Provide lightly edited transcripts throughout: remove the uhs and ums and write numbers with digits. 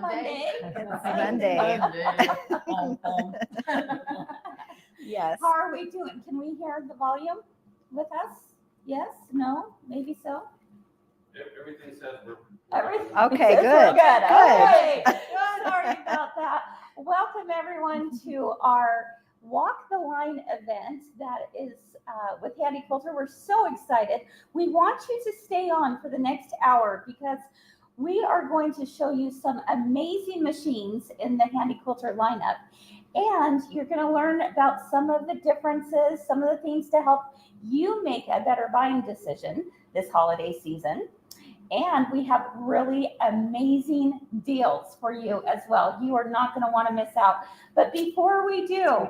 Monday. It's Monday. Yes. How are we doing? Can we hear the volume with us? Yes? No? Maybe so? Everything says we're. Everything Okay, says good. we're good. Good. Okay. Sorry about that. Welcome everyone to our Walk the Line event that is with Handi Quilter. We're so excited. We want you to stay on for the next hour because we are going to show you some amazing machines in the Handi Quilter lineup. And you're going to learn about some of the differences, some of the things to help you make a better buying decision this holiday season. And we have really amazing deals for you as well. You are not going to want to miss out. But before we do,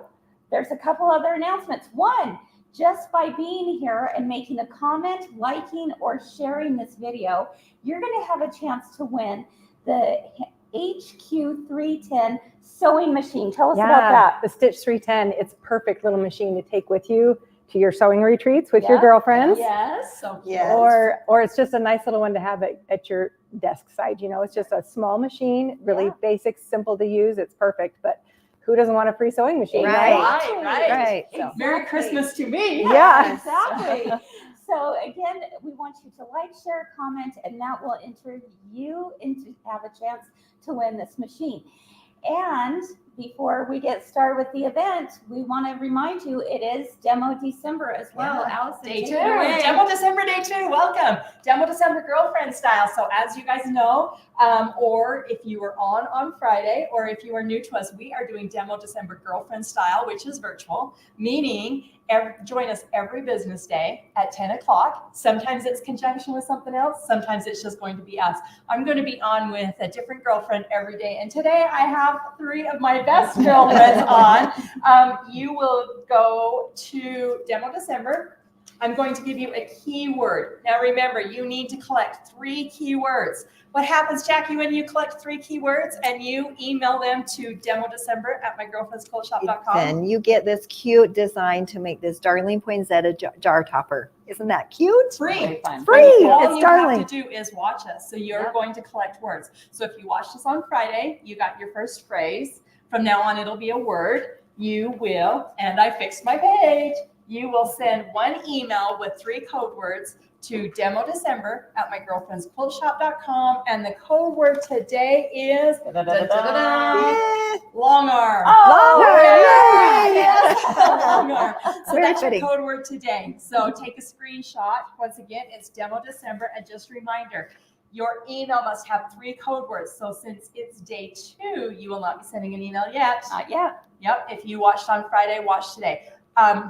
there's a couple other announcements. One, just by being here and making a comment, liking, or sharing this video, you're going to have a chance to win the HQ 310 sewing machine. Tell us about that. The Stitch 310, it's a perfect little machine to take with you to your sewing retreats with your girlfriends. Yes. So yes. Or it's just a nice little one to have at your desk side. You know, it's just a small machine, really basic, simple to use. It's perfect. But who doesn't want a free sewing machine, Right. Right. So. Exactly. Merry Christmas to me. Yeah. Exactly. So again, we want you to like, share, comment, and that will enter you into have a chance to win this machine. And before we get started with the event, we want to remind you it is Demo December as well. Yeah. Allison, Day take two, it away. Demo December day 2, welcome. Demo December girlfriend style. So as you guys know, or if you were on Friday, or if you are new to us, we are doing Demo December girlfriend style, which is virtual, meaning join us every business day at 10 o'clock. Sometimes it's conjunction with something else. Sometimes it's just going to be us. I'm going to be on with a different girlfriend every day. And today I have 3 of my best girlfriends on. You will go to Demo December. I'm going to give you a keyword. Now remember, you need to collect 3 keywords. What happens, Jackie, when you collect 3 keywords and you email them to demodecember@mygirlfriendsquiltshop.com? Then you get this cute design to make this darling poinsettia jar topper. Isn't that cute? Free. Free. All It's you darling. have to do is watch us. So you're going to collect words. So if you watched us on Friday, you got your first phrase. From now on, it'll be a word. You will, and I fixed my page. You will send 1 email with 3 code words to demodecember@mygirlfriendsquiltshop.com. And the code word today is longarm. Longarm. So Very that's fitting. your code word today. So take a screenshot. Once again, it's Demo December. And just a reminder, your email must have 3 code words. So since it's day 2, you will not be sending an email yet. Not yet. Yep. If you watched on Friday, watch today.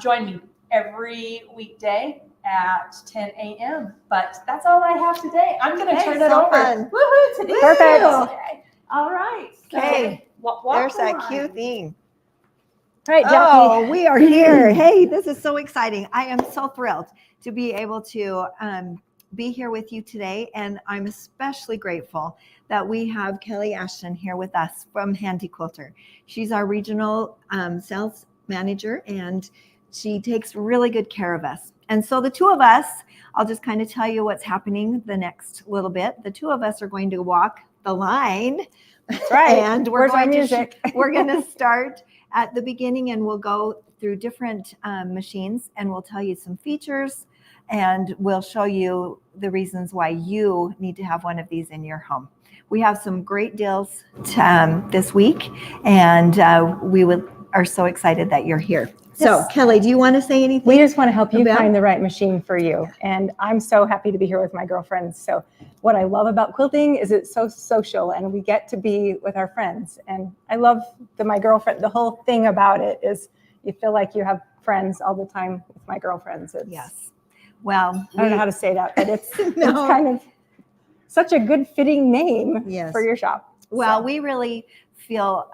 Join me every weekday at 10 a.m. But that's all I have today. I'm going to turn it so over. fun. Woohoo! Today. Perfect. Okay. All right. So, Okay. walk There's the that line. cute thing. All right, Jackie. Oh, we are here. Hey, this is so exciting. I am so thrilled to be able to be here with you today. And I'm especially grateful that we have Kelly Ashton here with us from Handi Quilter. She's our regional sales manager, and she takes really good care of us. And so the 2 of us, I'll just kind of tell you what's happening the next little bit. The 2 of us are going to walk the line. That's right. And Where's our music? we're going to start at the beginning, and we'll go through different machines, and we'll tell you some features, and we'll show you the reasons why you need to have one of these in your home. We have some great deals this week, and we are so excited that you're here. So, Yes. Kelly, do you want to say anything? We just want to help you About? find the right machine for you. And I'm so happy to be here with my girlfriends. So what I love about quilting is it's so social and we get to be with our friends. And I love my girlfriend. The whole thing about it is you feel like you have friends all the time with my girlfriends. Yes. Well, I don't know how to say that, but it's, No. it's kind of such a good fitting name Yes. for your shop. Well, So. we really feel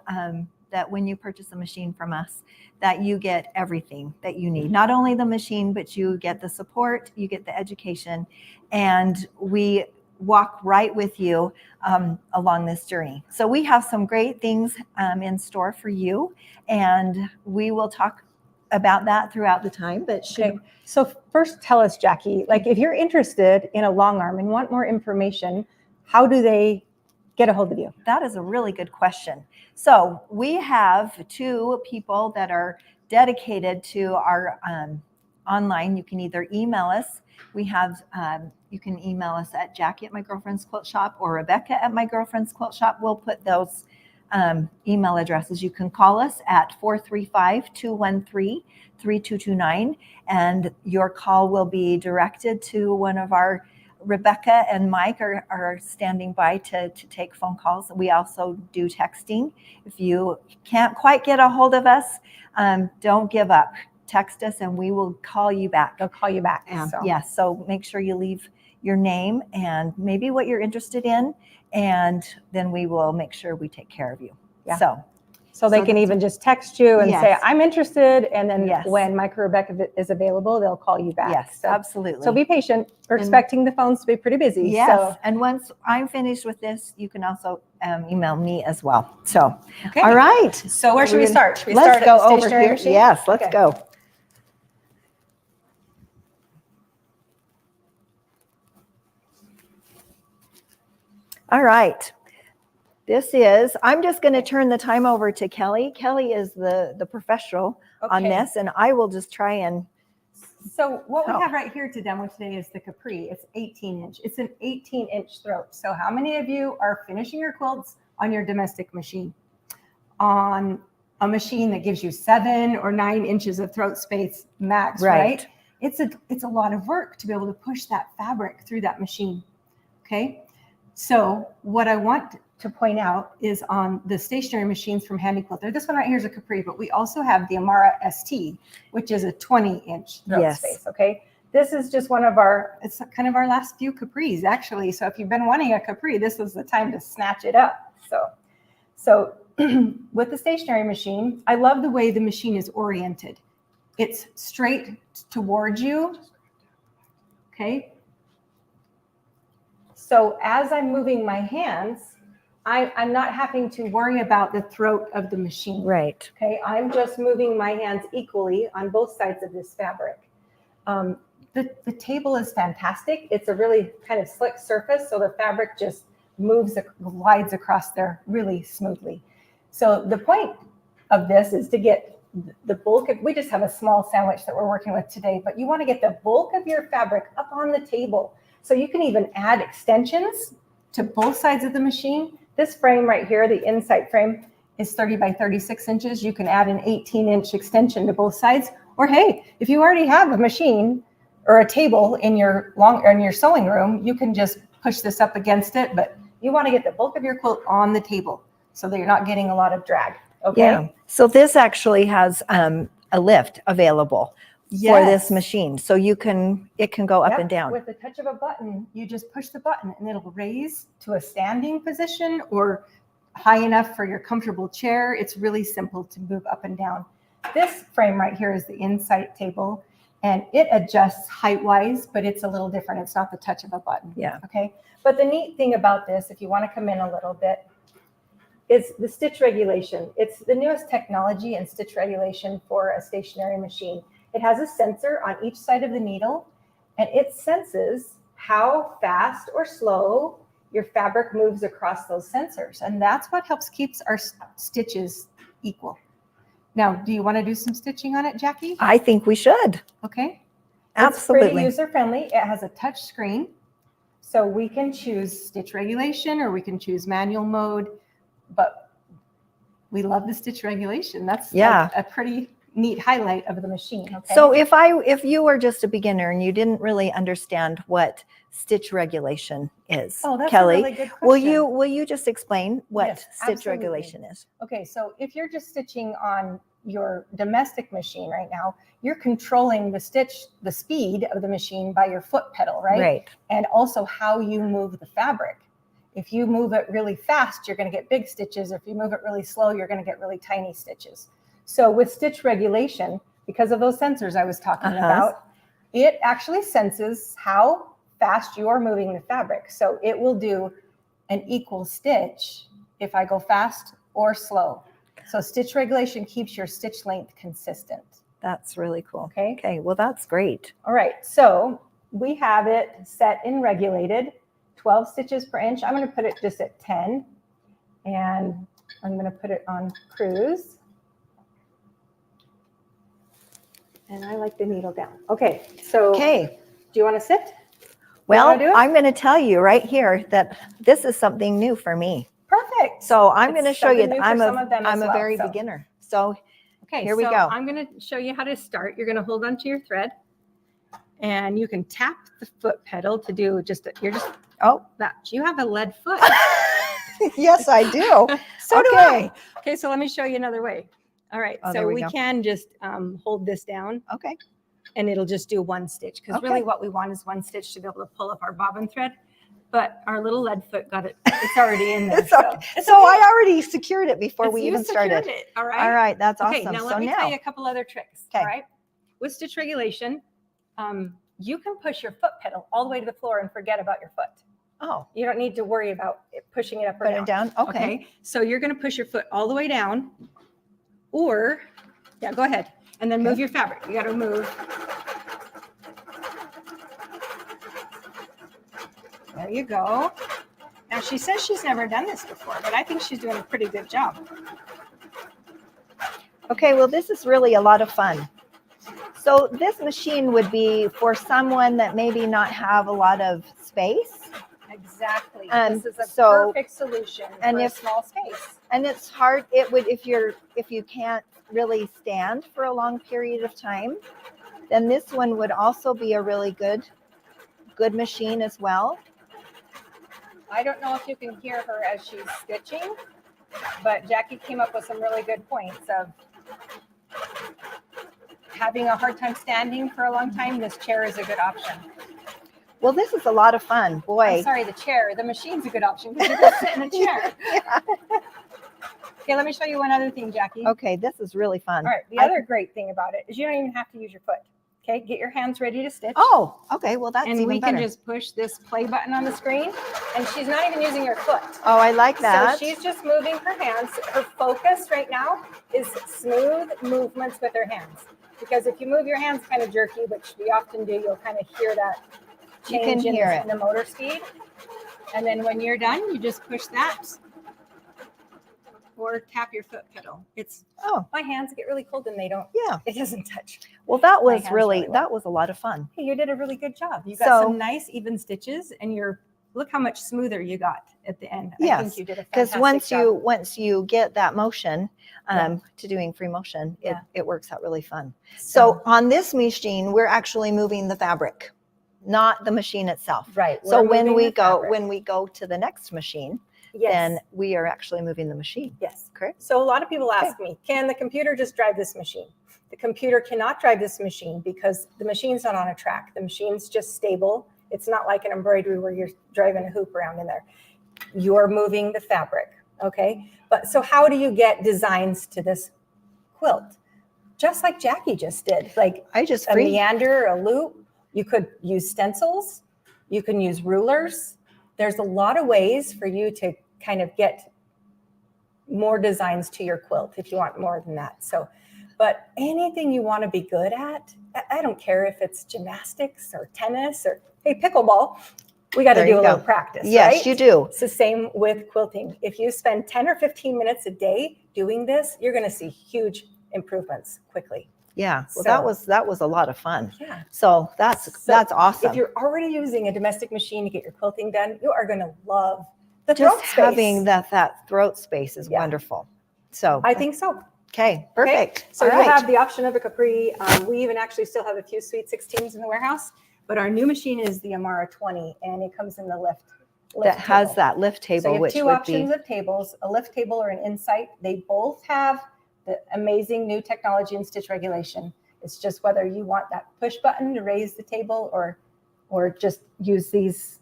that when you purchase a machine from us, that you get everything that you need. Not only the machine, but you get the support, you get the education, and we walk right with you along this journey. So we have some great things in store for you, and we will talk about that throughout the time. But Okay. So first tell us, Jackie, like if you're interested in a long arm and want more information, how do they get a hold of you? That is a really good question. So we have 2 people that are dedicated to our online. You can either email us. We have, you can email us at Jackie at My Girlfriend's Quilt Shop or Rebecca at My Girlfriend's Quilt Shop. We'll put those email addresses. You can call us at 435-213-3229, and your call will be directed to one of our Rebecca and Mike are standing by to take phone calls. We also do texting. If you can't quite get a hold of us, don't give up. Text us and we will call you back. They'll call you back. So. Yes, so make sure you leave your name and maybe what you're interested in, and then we will make sure we take care of you. Yeah. So they can even just text you and say, Yes. I'm interested. And then Yes. when Mike or Rebecca is available, they'll call you back. yes, So, absolutely. so be patient. We're And- expecting the phones to be pretty busy. Yes, So, and once I'm finished with this, you can also email me as well. So, okay. all right. So where should we We're gonna- start? Should we Let's start go at the over stationary here. machine? Yes, let's Okay. go. All right. I'm just going to turn the time over to Kelly. Kelly is the professional on Okay. this, and I will just try and, So what we Oh. have right here to demo today is the Capri. It's 18 inch. It's an 18-inch throat. So how many of you are finishing your quilts on your domestic machine? On a machine that gives you 7 or 9 inches of throat space max, right? It's a lot of work to be able to push that fabric through that machine. Okay. So what I want to point out is on the stationary machines from Handi Quilter. This one right here is a Capri, but we also have the Amara ST, which is a 20-inch throat Yes. space. Okay. This is just it's kind of our last few Capris actually. So if you've been wanting a Capri, this is the time to snatch it up. So with the stationary machine, I love the way the machine is oriented. It's straight towards you. Okay. So as I'm moving my hands, I'm not having to worry about the throat of the machine. right. Okay, I'm just moving my hands equally on both sides of this fabric. The table is fantastic. It's a really kind of slick surface, so the fabric just glides across there really smoothly. So the point of this is to get the bulk of, we just have a small sandwich that we're working with today, but you want to get the bulk of your fabric up on the table. So you can even add extensions to both sides of the machine. This frame right here, the inside frame, is 30 by 36 inches. You can add an 18-inch extension to both sides. Or hey, if you already have a machine or a table in your sewing room, you can just push this up against it. But you want to get the bulk of your quilt on the table so that you're not getting a lot of drag. Okay. Yeah. So this actually has a lift available for this machine. So it can go up Yep. and down. With the touch of a button, you just push the button and it'll raise to a standing position or high enough for your comfortable chair. It's really simple to move up and down. This frame right here is the insight table, and it adjusts height-wise, but it's a little different. It's not the touch of a button. Yeah. Okay. But the neat thing about this, if you want to come in a little bit, is the stitch regulation. It's the newest technology in stitch regulation for a stationary machine. It has a sensor on each side of the needle, and it senses how fast or slow your fabric moves across those sensors. And that's what helps keeps our stitches equal. Now, do you want to do some stitching on it, Jackie? I think we should. Okay. Absolutely. It's pretty user-friendly. It has a touch screen, so we can choose stitch regulation or we can choose manual mode, but we love the stitch regulation. That's like a pretty neat highlight of the machine. Okay. So if you were just a beginner and you didn't really understand what stitch regulation is, Oh, that's Kelly, a really good question. will you just explain what Yes, stitch absolutely. regulation is? Okay, so if you're just stitching on your domestic machine right now, you're controlling the speed of the machine by your foot pedal, right? Right. And also how you move the fabric. If you move it really fast, you're going to get big stitches. If you move it really slow, you're going to get really tiny stitches. So with stitch regulation, because of those sensors I was talking about, it actually senses how fast you're moving the fabric. So it will do an equal stitch if I go fast or slow. So stitch regulation keeps your stitch length consistent. That's really cool. Okay. Okay. Well, that's great. All right. So we have it set in regulated 12 stitches per inch. I'm going to put it just at 10, and I'm going to put it on cruise. And I like the needle down. Okay, so Okay. do you want to sit? Well, wanna do it? I'm going to tell you right here that this is something new for me. Perfect. So I'm It's going to show you something that new for some of them I'm as a well, very so. beginner. So Okay, here we so go. I'm going to show you how to start. You're going to hold onto your thread, and you can tap the foot pedal to do Oh, that. You have a lead foot. yes, I do. So do Okay. I. Okay, so let me show you another way. All right, Oh, so there we we go. can just hold this down, Okay. and it'll just do one stitch, because Okay. really what we want is one stitch to be able to pull up our bobbin thread. But our little lead foot got it. It's already in there. It's okay. So I already secured it before we You even started. secured it, all right? All right, that's Okay, awesome. now So let me now, tell you a couple other tricks. Okay. All right. With stitch regulation, you can push your foot pedal all the way to the floor and forget about your foot. oh, You don't need to worry about pushing it up or put down. it down. Okay. So you're going to push your foot all the way down, or yeah, go ahead, and then move your fabric. You got to move. There you go. Now she says she's never done this before, but I think she's doing a pretty good job. Okay, well, this is really a lot of fun. So this machine would be for someone that maybe not have a lot of space. Exactly. And This is a so- perfect solution and for a if- small space. And it's hard, it would, if you can't really stand for a long period of time, then this one would also be a really good machine as well. I don't know if you can hear her as she's stitching, but Jackie came up with some really good points of having a hard time standing for a long time. This chair is a good option. Well, this is a lot of fun, I'm boy. sorry, the machine's a good option because you can sit in a chair. Yeah. Okay, let me show you one other thing, Jackie. Okay, this is really fun. All right, the other great thing about it is you don't even have to use your foot. Okay, get your hands ready to stitch. Oh, okay, well, that's and even we better. can just push this play button on the screen, and she's not even using her foot. Oh, I like that. So she's just moving her hands. Her focus right now is smooth movements with her hands. Because if you move your hands kind of jerky, which we often do, you'll kind of hear that You change can hear in the motor speed. And then when you're done, you just push that or tap your foot pedal. Oh, My hands get really cold and yeah. it doesn't touch. Well, that My was hands really, really well. that was a lot of fun. Hey, you did a really good job. You got So- some nice even stitches, and look how much smoother you got at the end. I Yes, think you did a Because fantastic job. once you get that motion Yeah. to doing free motion, Yeah. it works out really fun. So on this machine, we're actually moving the fabric, not the machine itself. right. So we're when moving we the go fabric. to the next machine, yes. then we are actually moving the machine. Yes. Correct? So a lot of people ask me, can the computer just drive this machine? The computer cannot drive this machine because the machine's not on a track. The machine's just stable. It's not like an embroidery where you're driving a hoop around in there. You're moving the fabric, okay? But so how do you get designs to this quilt? Just like Jackie just did, like I just a free. meander, a loop. You could use stencils. You can use rulers. There's a lot of ways for you to kind of get more designs to your quilt if you want more than that. So, but anything you want to be good at, I don't care if it's gymnastics or tennis or, hey, pickleball, we got to There do you a go. little practice, Yes, right? you do. It's the same with quilting. If you spend 10 or 15 minutes a day doing this, you're going to see huge improvements quickly. Yeah. Well, So- that was a lot of fun. Yeah. So that's awesome. If you're already using a domestic machine to get your quilting done, you are going to love the Just throat space. having that throat space is Yeah. wonderful. So I think so. okay, perfect. So All you right. have the option of a capri. We even actually still have a few Sweet 16s in the warehouse, but our new machine is the Amara 20, and it comes in the lift that has table. that lift So table, you have which two would options be of tables, a lift table or an insight. They both have the amazing new technology and stitch regulation. It's just whether you want that push button to raise the table or just use these.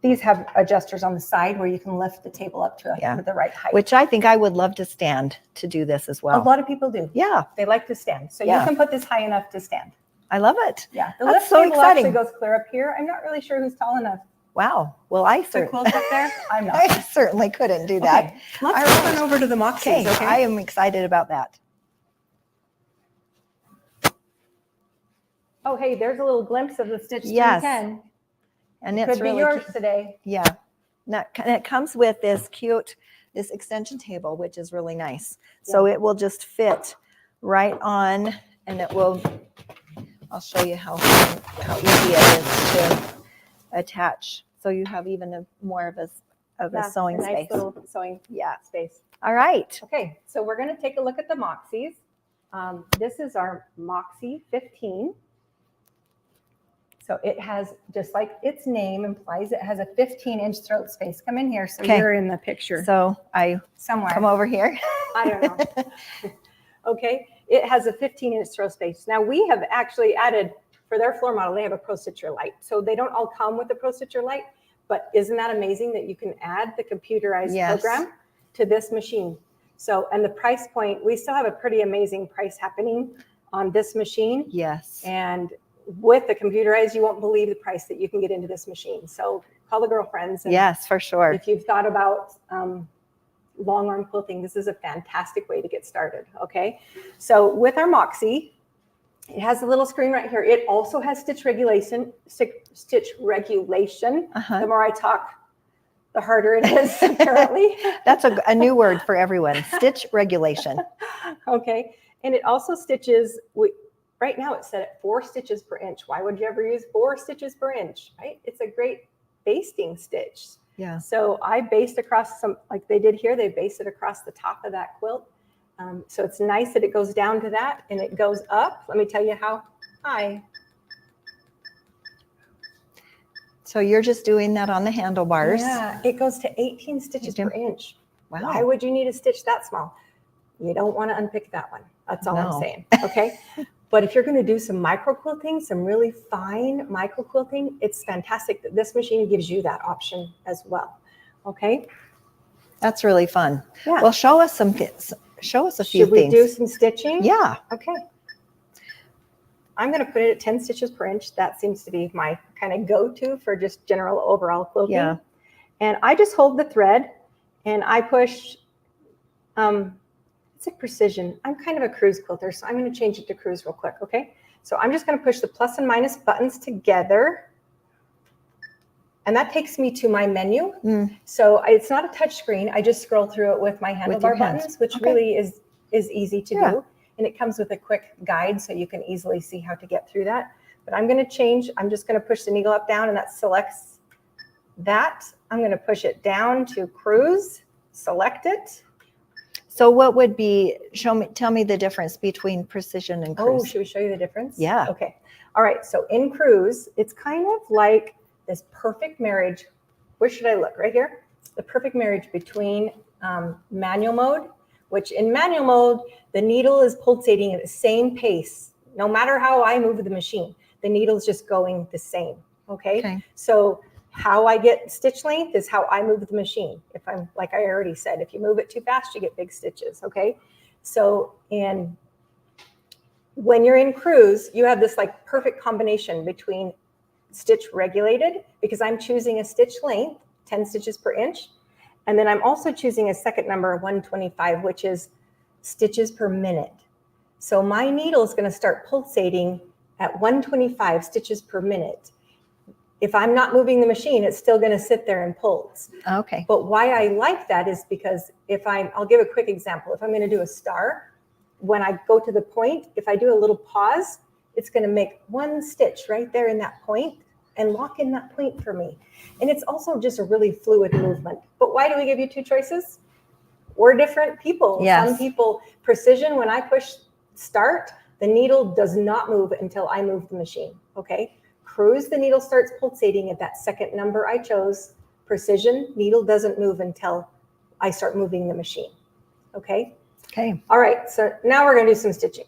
These have adjusters on the side where you can lift the table up to Yeah. the right height. which I think I would love to stand to do this as a well. lot of people do. Yeah, They like to stand. So Yeah. you can put this high enough to stand. I love it. Yeah. The That's lift so table exciting. actually goes clear up here. I'm not really sure who's tall enough Wow. Well, I to quilt up there. I'm not. I certainly couldn't do that. Okay. Let's All right. turn over to the Moxies. Okay, I am excited about that. Oh, hey, there's a little glimpse of the Stitch Yes. 310. And it's Could be really yours today. yeah. And it comes with this extension table, which is really nice. So it will just fit right on, and I'll show you how easy it is to attach. So you have even more of a sewing nice space. little sewing space. All right. Okay, so we're going to take a look at the Moxies. This is our Moxie 15. So it has, just like its name implies, it has a 15-inch throat space. Come in here, so you're in the picture. So I somewhere. come over here. I don't know. Okay, it has a 15-inch throat space. Now we have actually added, for their floor model, they have a Pro Stitcher Lite. So they don't all come with the Pro Stitcher Lite, but isn't that amazing that you can add the computerized program to this machine? So, and the price point, we still have a pretty amazing price happening on this machine. Yes. And with the computerized, you won't believe the price that you can get into this machine. So call the girlfriends. And yes, for sure. if you've thought about long arm quilting, this is a fantastic way to get started. Okay. So with our Moxie, it has a little screen right here. It also has stitch regulation. The more I talk, the harder it is, apparently. That's a new word for everyone. Stitch regulation. Okay. And it also stitches, right now it's set at 4 stitches per inch. Why would you ever use 4 stitches per inch, right? It's a great basting stitch. Yeah. So I based across some, like they did here, they based it across the top of that quilt. So it's nice that it goes down to that and it goes up. Let me tell you how high. So you're just doing that on the handlebars. Yeah, it goes to 18 stitches per inch. Wow. Why would you need a stitch that small? You don't want to unpick that one. That's all I'm saying. Okay. But if you're going to do some micro quilting, some really fine micro quilting, it's fantastic that this machine gives you that option as well. Okay. That's really fun. Yeah. Well, show us a few things. Should we do some stitching? Yeah. Okay. I'm going to put it at 10 stitches per inch. That seems to be my kind of go-to for just general overall quilting. Yeah. And I just hold the thread and I push, it's a precision. I'm kind of a cruise quilter, so I'm going to change it to cruise real quick. Okay. So I'm just going to push the plus and minus buttons together. And that takes me to my menu. So it's not a touch screen. I just scroll through it with my handlebar buttons, which really is easy to do. And it comes with a quick guide so you can easily see how to get through that. But I'm going to change. I'm just going to push the needle up, down, and that selects that. I'm going to push it down to cruise, select it. So what would be, tell me the difference between precision and cruise. Oh, should we show you the difference? Yeah. Okay. All right. So in cruise, it's kind of like this perfect marriage. Where should I look? Right here? The perfect marriage between manual mode, which in manual mode, the needle is pulsating at the same pace. No matter how I move the machine, the needle is just going the same. Okay. So how I get stitch length is how I move the machine. If I'm, like I already said, if you move it too fast, you get big stitches. Okay. So when you're in cruise, you have this like perfect combination between stitch regulated, because I'm choosing a stitch length, 10 stitches per inch. And then I'm also choosing a second number, 125, which is stitches per minute. So my needle is going to start pulsating at 125 stitches per minute. If I'm not moving the machine, it's still going to sit there and pulse. Okay. But why I like that is because I'll give a quick example. If I'm going to do a star, when I go to the point, if I do a little pause, it's going to make one stitch right there in that point and lock in that point for me. And it's also just a really fluid movement. But why do we give you 2 choices? We're different people. Yes. Some people, precision, when I push start, the needle does not move until I move the machine. Okay. Cruise, the needle starts pulsating at that second number I chose. Precision, needle doesn't move until I start moving the machine. Okay. Okay. All right. So now we're going to do some stitching.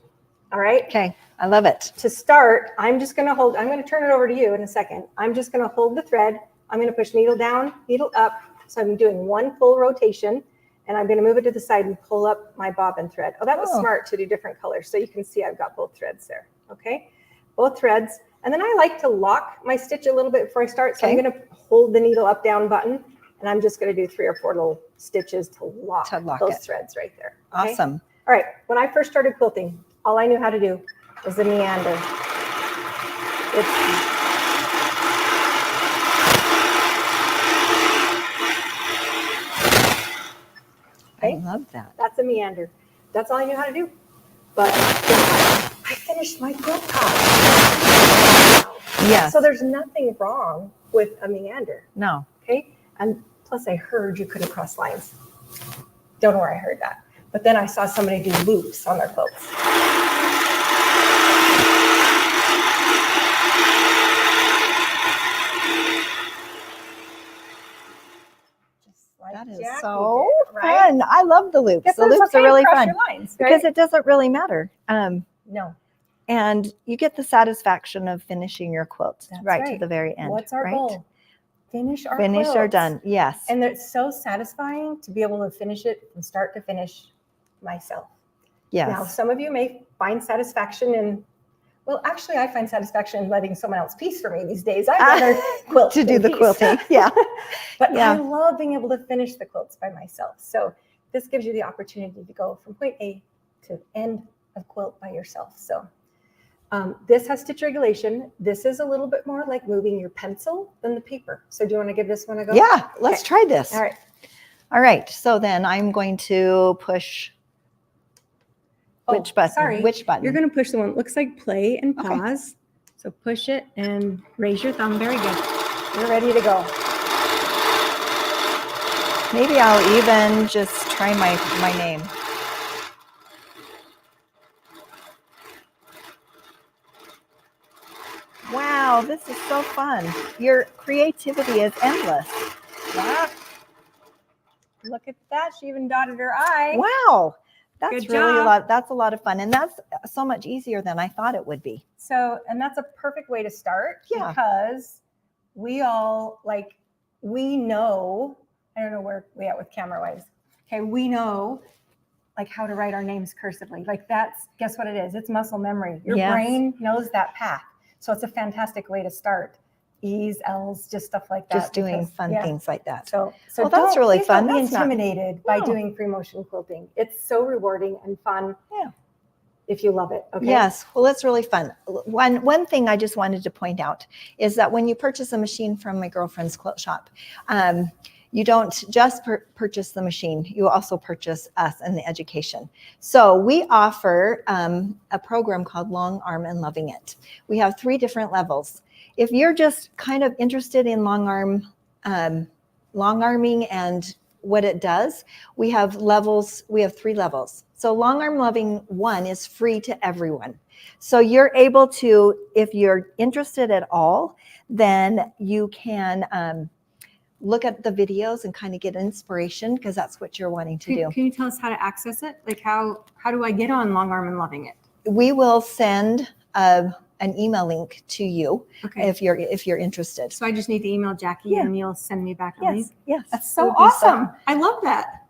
All right. Okay. I love it. To start, I'm just going to hold, I'm going to turn it over to you in a second. I'm just going to hold the thread. I'm going to push needle down, needle up. So I'm doing one full rotation, and I'm going to move it to the side and pull up my bobbin thread. Oh, that was smart to do different colors. So you can see I've got both threads there. Okay. Both threads. And then I like to lock my stitch a little bit before I start. So I'm going to hold the needle up, down button, and I'm just going to do 3 or 4 little stitches to lock those threads right there. Okay? Awesome. All right. When I first started quilting, all I knew how to do was the meander. Okay, love that. that's a meander. That's all I knew how to do. But I finished my quilt top. Yes. So there's nothing wrong with a meander. No. Okay, and plus I heard you couldn't cross lines. Don't know where I heard that. But then I saw somebody do loops on their quilts. Just like That is Jackie so did, right? fun. I love the loops. Guess The what? It's loops okay are to really cross fun your lines, because right? it doesn't really matter. No. And you get the satisfaction of finishing your quilt That's right to right. the very end. What's our right? goal? Finish our Finish or quilts. done. Yes. And it's so satisfying to be able to finish it from start to finish myself. Yes. Now, some of you may find satisfaction in, well, actually, I find satisfaction in letting someone else piece for me these days. I'd rather quilt to do than the piece. quilting. Yeah. But Yeah. I love being able to finish the quilts by myself. So this gives you the opportunity to go from point A to end of quilt by yourself. So this has stitch regulation. This is a little bit more like moving your pencil than the paper. So do you want to give this one a go? Yeah. Let's Okay. try this. All right. All right. So then I'm going to push which button? Sorry. Which button? You're going to push the one that looks like play and Okay. pause. So push it and raise your thumb. Very good. You're ready to go. Maybe I'll even just try my name. Wow, this is so fun. Your creativity is endless. Wow. Look at that. She even dotted her I. Wow. That's Good really job. that's a lot of fun. And that's so much easier than I thought it would be. So, and that's a perfect way to start Yeah. because we all we know, I don't know where we at with camera wise. Okay. We know like how to write our names cursively. Like that's, guess what it is? It's muscle memory. Your Yes. brain knows that path. So it's a fantastic way to start. E's, L's, just stuff like that. Just doing because- fun yeah. things like that. So Well, that's really please fun. Don't be That's not- intimidated by No. doing free motion quilting. It's so rewarding and fun. Yeah. If you love it. Okay. Yes, well, it's really fun. One thing I just wanted to point out is that when you purchase a machine from my girlfriend's quilt shop, you don't just purchase the machine, you also purchase us and the education. So we offer a program called Longarm and Loving It. We have 3 different levels. If you're just kind of interested in longarming and what it does, we have levels. We have 3 levels. So Longarm Loving 1 is free to everyone. So you're able to, if you're interested at all, then you can look at the videos and kind of get inspiration because that's what you're wanting to do. Can you tell us how to access it? Like how do I get on Longarm and Loving It? We will send an email link to you Okay. if you're interested. So I just need to email Jackie Yeah. and you'll send me back a link. Yes. That's It so would be awesome. I love that.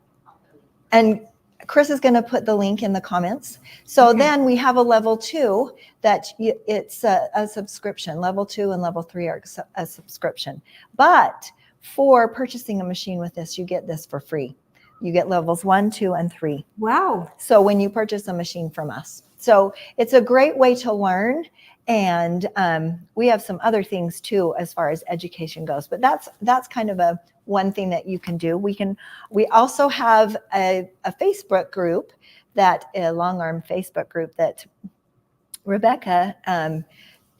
And Chris is going to put the link in the comments. So Okay. then we have a level 2 that it's a subscription. Level 2 and level 3 are a subscription. But for purchasing a machine with this, you get this for free. You get levels 1, 2, and 3. Wow. So when you purchase a machine from us. So it's a great way to learn. And we have some other things too, as far as education goes, but that's kind of one thing that you can do. We also have a Facebook group a longarm Facebook group that Rebecca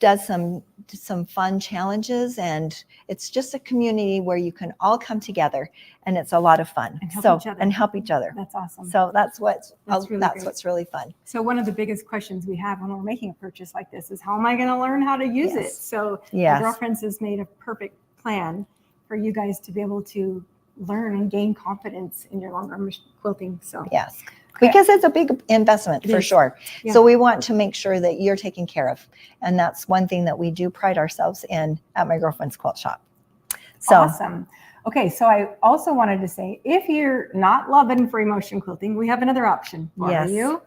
does some fun challenges, and it's just a community where you can all come together, and it's a lot of fun. And help each other. And help each other. That's awesome. So that's That's really great. what's really fun. So one of the biggest questions we have when we're making a purchase like this is how am I going to learn how to use it? Yes. So Yes. the Girlfriends has made a perfect plan for you guys to be able to learn and gain confidence in your longarm quilting. So Yes. Because it's a big investment It for is. sure. Yeah. So we want to make sure that you're taken care of. And that's one thing that we do pride ourselves in at my girlfriend's quilt shop. So awesome. Okay, so I also wanted to say, if you're not loving free motion quilting, we have another option for Yes. you.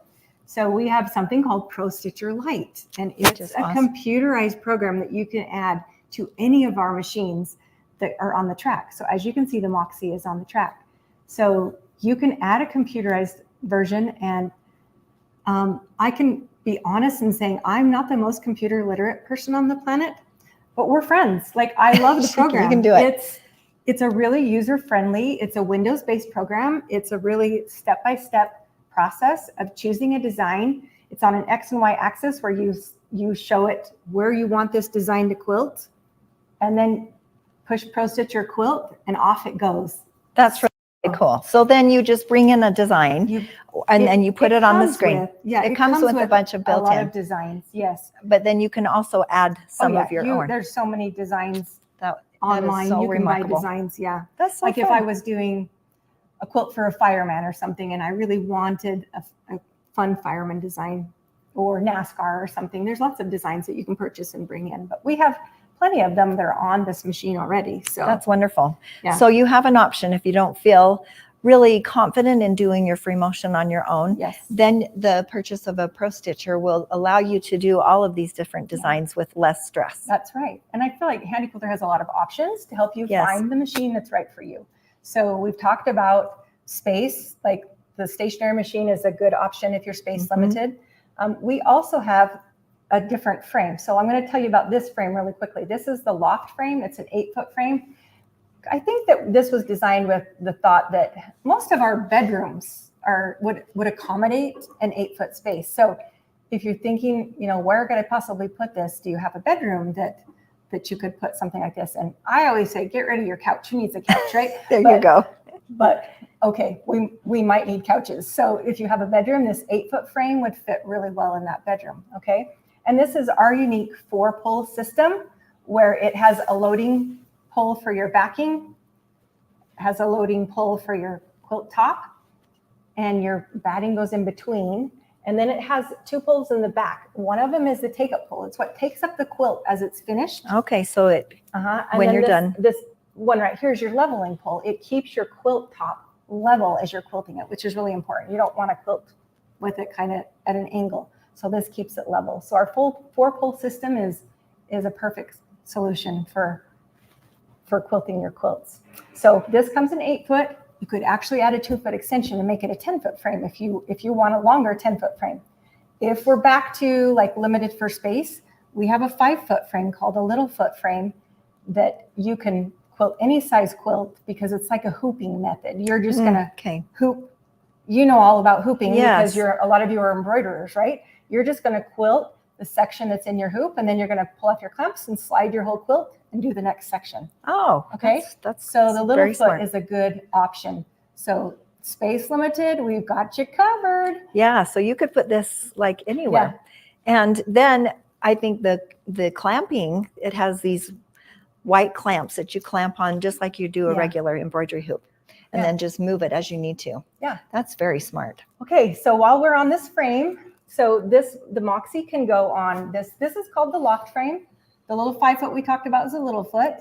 So we have something called Pro Stitcher Lite, and Which it's is a awesome. computerized program that you can add to any of our machines that are on the track. So as you can see, the Moxie is on the track. So you can add a computerized version, and I can be honest in saying I'm not the most computer literate person on the planet, but we're friends. Like I love the program. You can do it. It's a really user-friendly, it's a Windows-based program. It's a really step-by-step process of choosing a design. It's on an X and Y axis where you show it where you want this design to quilt, and then push Pro Stitch your quilt, and off it goes. That's really cool. So then you just bring in a design and then you put it on the screen. It comes with a bunch of a lot built-in. of designs, yes. But then you can also add some Oh, of your own. There's so many designs That is online. so You can buy remarkable. designs, yeah. That's so Like if fun. I was doing a quilt for a fireman or something, and I really wanted a fun fireman design, or NASCAR or something, there's lots of designs that you can purchase and bring in. But we have plenty of them that are on this machine already. So That's wonderful. Yeah. So you have an option if you don't feel really confident in doing your free motion on your own. yes, Then the purchase of a Pro Stitcher will allow you to do all of these different designs with less stress. that's right. And I feel like Handi Quilter has a lot of options to help you Yes. find the machine that's right for you. So we've talked about space, like the stationary machine is a good option if you're space Mhm. limited. We also have a different frame. So I'm going to tell you about this frame really quickly. This is the loft frame. It's an 8-foot frame. I think that this was designed with the thought that most of our bedrooms would accommodate an 8-foot space. So if you're thinking, where could I possibly put this? Do you have a bedroom that you could put something like this? And I always say, get rid of your couch. Who needs a couch, right? There you go. But okay, we might need couches. So if you have a bedroom, this 8-foot frame would fit really well in that bedroom, okay? And this is our unique 4-pull system where it has a loading pull for your backing, has a loading pull for your quilt top, and your batting goes in between. And then it has 2 pulls in the back. One of them is the take-up pull. It's what takes up the quilt as it's finished. Okay, so And when then you're done. This one right here is your leveling pull. It keeps your quilt top level as you're quilting it, which is really important. You don't want to quilt with it kind of at an angle. So this keeps it level. So our full 4-pull system is a perfect solution for quilting your quilts. So this comes in 8-foot. You could actually add a 2-foot extension and make it a 10-foot frame if you want a longer 10-foot frame. If we're back to like limited for space, we have a 5-foot frame called a little foot frame that you can quilt any size quilt because it's like a hooping method. You're just gonna Okay. hoop. You know all about hooping Yes. because a lot of you are embroiderers, right? You're just gonna quilt the section that's in your hoop, and then you're gonna pull off your clamps and slide your whole quilt and do the next section. Oh, Okay. That's So the little very foot smart. is a good option. So space limited, we've got you covered. Yeah, so you could put this like anywhere. And then I think the clamping, it has these white clamps that you clamp on just like you do a Yeah. regular embroidery hoop, and Yeah. then just move it as you need to. Yeah. That's very smart. Okay, so while we're on this frame, so the Moxie can go on this. This is called the loft frame. The little 5-foot we talked about is a little foot,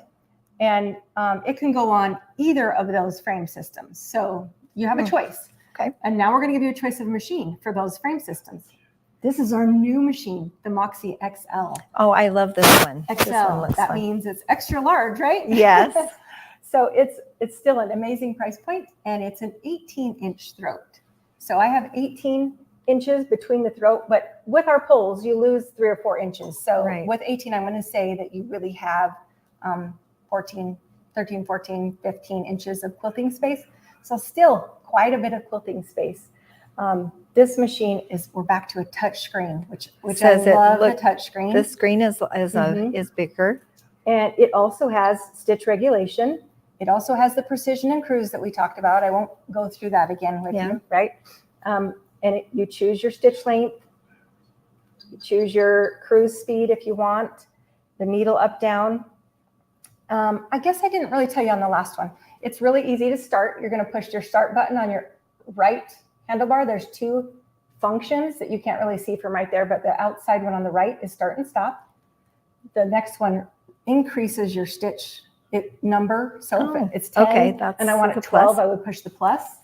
and it can go on either of those frame systems. So you have a choice. Okay. And now we're going to give you a choice of machine for those frame systems. This is our new machine, the Moxie XL. Oh, I love this one. This one XL. looks That fun. means it's extra large, right? Yes. So it's still an amazing price point, and it's an 18-inch throat. So I have 18 inches between the throat, but with our pulls, you lose 3 or 4 inches. So Right. with 18, I'm going to say that you really have 13, 14, 15 inches of quilting space. So still quite a bit of quilting space. This machine we're back to a touch screen, which Says I it- love look, the touch screen. The screen is Mhm. is bigger. And it also has stitch regulation. It also has the precision and cruise that we talked about. I won't go through that again with Yeah. you, right? You choose your stitch length. You choose your cruise speed if you want. The needle up, down. I guess I didn't really tell you on the last one. It's really easy to start. You're going to push your start button on your right handlebar. There's 2 functions that you can't really see from right there, but the outside one on the right is start and stop. The next one increases your stitch number. So if it's 10 okay, that's and I want the it 12, plus. I would push the plus.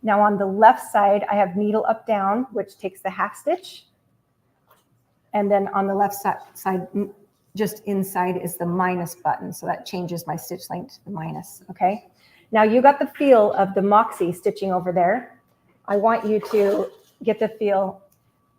Now on the left side, I have needle up, down, which takes the half stitch. And then on the left side, just inside is the minus button. So that changes my stitch length to the minus, okay? Now you got the feel of the Moxie stitching over there. I want you to get the feel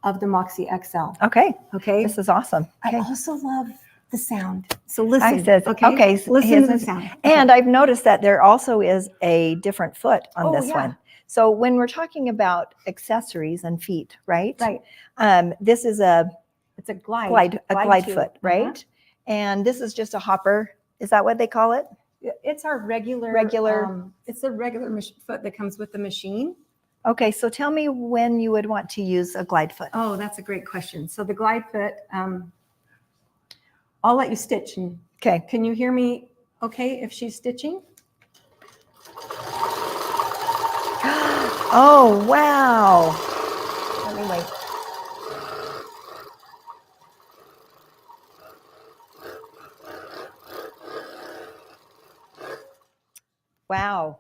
of the Moxie XL, Okay, okay? this is awesome. I Okay. also love the sound. So listen. I says, okay, so listen here's to the this- sound. And I've noticed that there also is a different foot on Oh, this yeah. one. So when we're talking about accessories and feet, right? Right. This is a It's a glide glide tube. foot, right? And this is just a hopper. Is that what they call it? It's our regular. It's the regular foot that comes with the machine. Okay, so tell me when you would want to use a glide foot. Oh, that's a great question. So the glide foot, I'll let you stitch. And Okay. can you hear me okay if she's stitching? Oh, wow. Let me wait. Wow,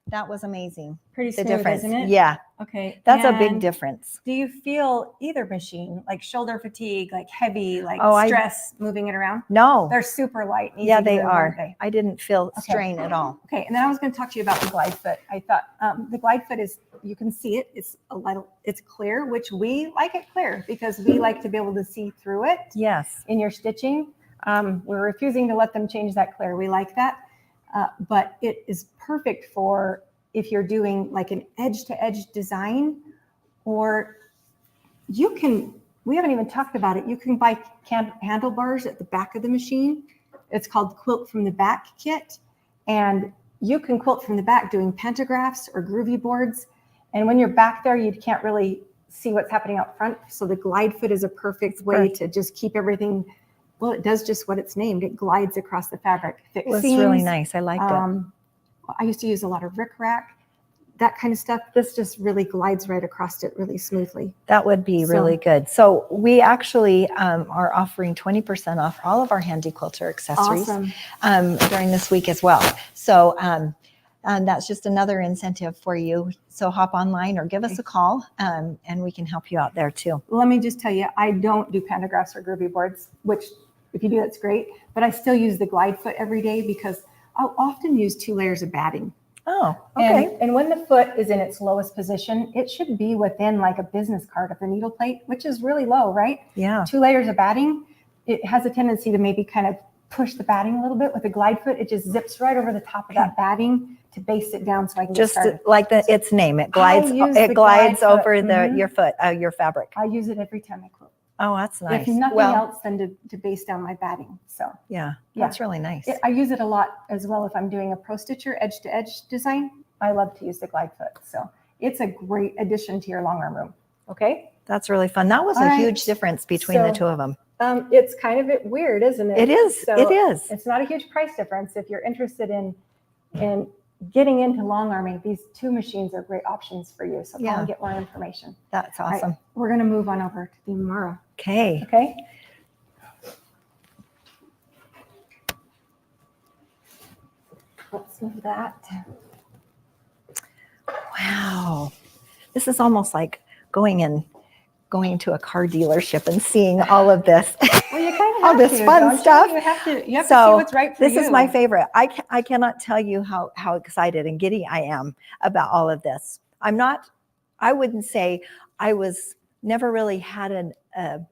that was amazing. Pretty The smooth, difference. isn't it? Yeah, Okay. that's a big and difference. Do you feel either machine, like shoulder fatigue, like heavy, like Oh, stress moving it around? No. They're super light. and easy Yeah, to they move, are. aren't they? I didn't feel Okay. strain at all. Okay, and then I was going to talk to you about the glide foot. I thought the glide foot is, you can see it. It's a little, it's clear, which we like it clear because we like to be able to see through it Yes. in your stitching. We're refusing to let them change that clear. We like that, but it is perfect for if you're doing like an edge-to-edge design, or you can. We haven't even talked about it. You can buy handlebars at the back of the machine. It's called Quilt from the Back kit. And you can quilt from the back doing pantographs or groovy boards. And when you're back there, you can't really see what's happening out front. So the glide foot is a perfect way Right. to just keep everything, well, it does just what it's named. It glides across the fabric. It was really nice. I liked it. I used to use a lot of rickrack, that kind of stuff. This just really glides right across it really smoothly. That would be really good. So we actually are offering 20% off all of our Handi Quilter accessories during this week as well. So and that's just another incentive for you. So hop online or give us a call and we can help you out there too. Let me just tell you, I don't do pantographs or groovy boards, which if you do, that's great. But I still use the glide foot every day because I'll often use 2 layers of batting. Oh, okay. And when the foot is in its lowest position, it should be within like a business card of the needle plate, which is really low, right? Yeah. 2 layers of batting, it has a tendency to maybe kind of push the batting a little bit. With a glide foot, it just zips right over the top of that batting to base it down so I can get Just started. like its name, it glides. use It the glides glide over foot. the your fabric. I use it every time I quilt. Oh, that's nice. If nothing well, else than to base down my batting. So yeah, Yeah. that's really nice. I use it a lot as well if I'm doing a pro stitcher edge to edge design. I love to use the glide foot. So it's a great addition to your long arm room. Okay. That's really fun. That was All a right. huge difference between the So- two of them. It's kind of weird, isn't it? It is. So It is. It's not a huge price difference. If you're interested in getting into long arming, these 2 machines are great options for you. So call Yeah. and get more information. That's All right, awesome. we're going to move on over to the Amara. Okay. Okay. Let's move that. Wow. This is almost like going to a car dealership and seeing all of this. Well, you kind of All have this to, fun don't you? stuff. You have to see So, what's right for This you. is my favorite. I cannot tell you how excited and giddy I am about all of this. I wouldn't say I was never really had a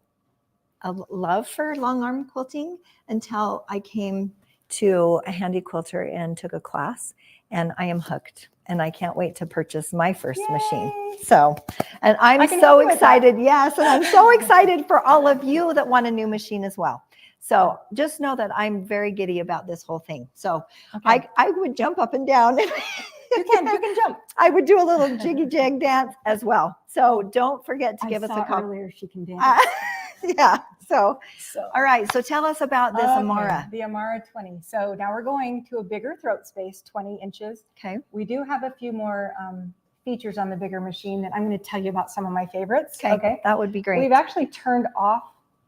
love for long arm quilting until I came to a Handi Quilter and took a class, and I am hooked. And I can't wait to purchase my first machine. So, and I'm I can so help you with that. excited. Yes, and I'm so excited for all of you that want a new machine as well. So just know that I'm very giddy about this whole thing. So Okay. I would jump up and down. You can jump. I would do a little jiggy jag dance as well. So don't forget to give us a call. Earlier she can dance. Yeah. So, So all right. So tell us about this Okay, Amara. The Amara 20. So now we're going to a bigger throat space, 20 inches. Okay. We do have a few more features on the bigger machine that I'm going to tell you about some of my favorites. Okay. That would be great. We've actually turned off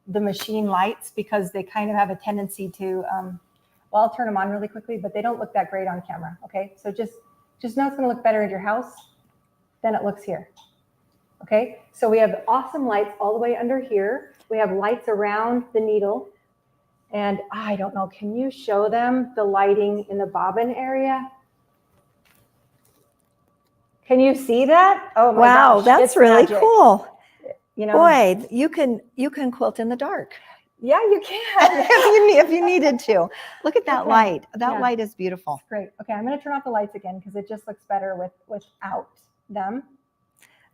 the machine lights because they kind of have a tendency to, well, I'll turn them on really quickly, but they don't look that great on camera. Okay. So just know it's going to look better at your house than it looks here. Okay. So we have awesome lights all the way under here. We have lights around the needle. And I don't know, can you show them the lighting in the bobbin area? Can you see that? Oh my wow, gosh, that's it's really magic. cool. You know, Boy, you can quilt in the dark. Yeah, you can. if you needed to. Look at that Okay. light. That Yeah. light is beautiful. Great. Okay, I'm going to turn off the lights again because it just looks better without them.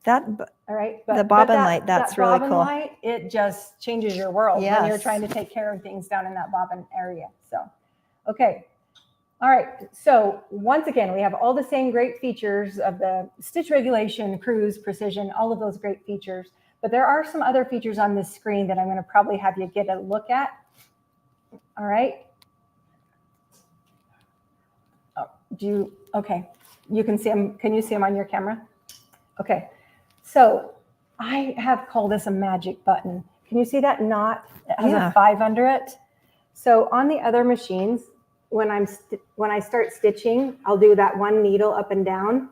That All right. The bobbin light, that's that really bobbin cool. light, it just changes your world when you're Yes. trying to take care of things down in that bobbin area. So, okay. All right. So once again, we have all the same great features of the stitch regulation, cruise, precision, all of those great features. But there are some other features on this screen that I'm going to probably have you get a look at. All right. Oh, okay. You can see them. Can you see them on your camera? Okay. So I have called this a magic button. Can you see that knot? It has Yeah. a 5 under it. So on the other machines, when I start stitching, I'll do that one needle up and down.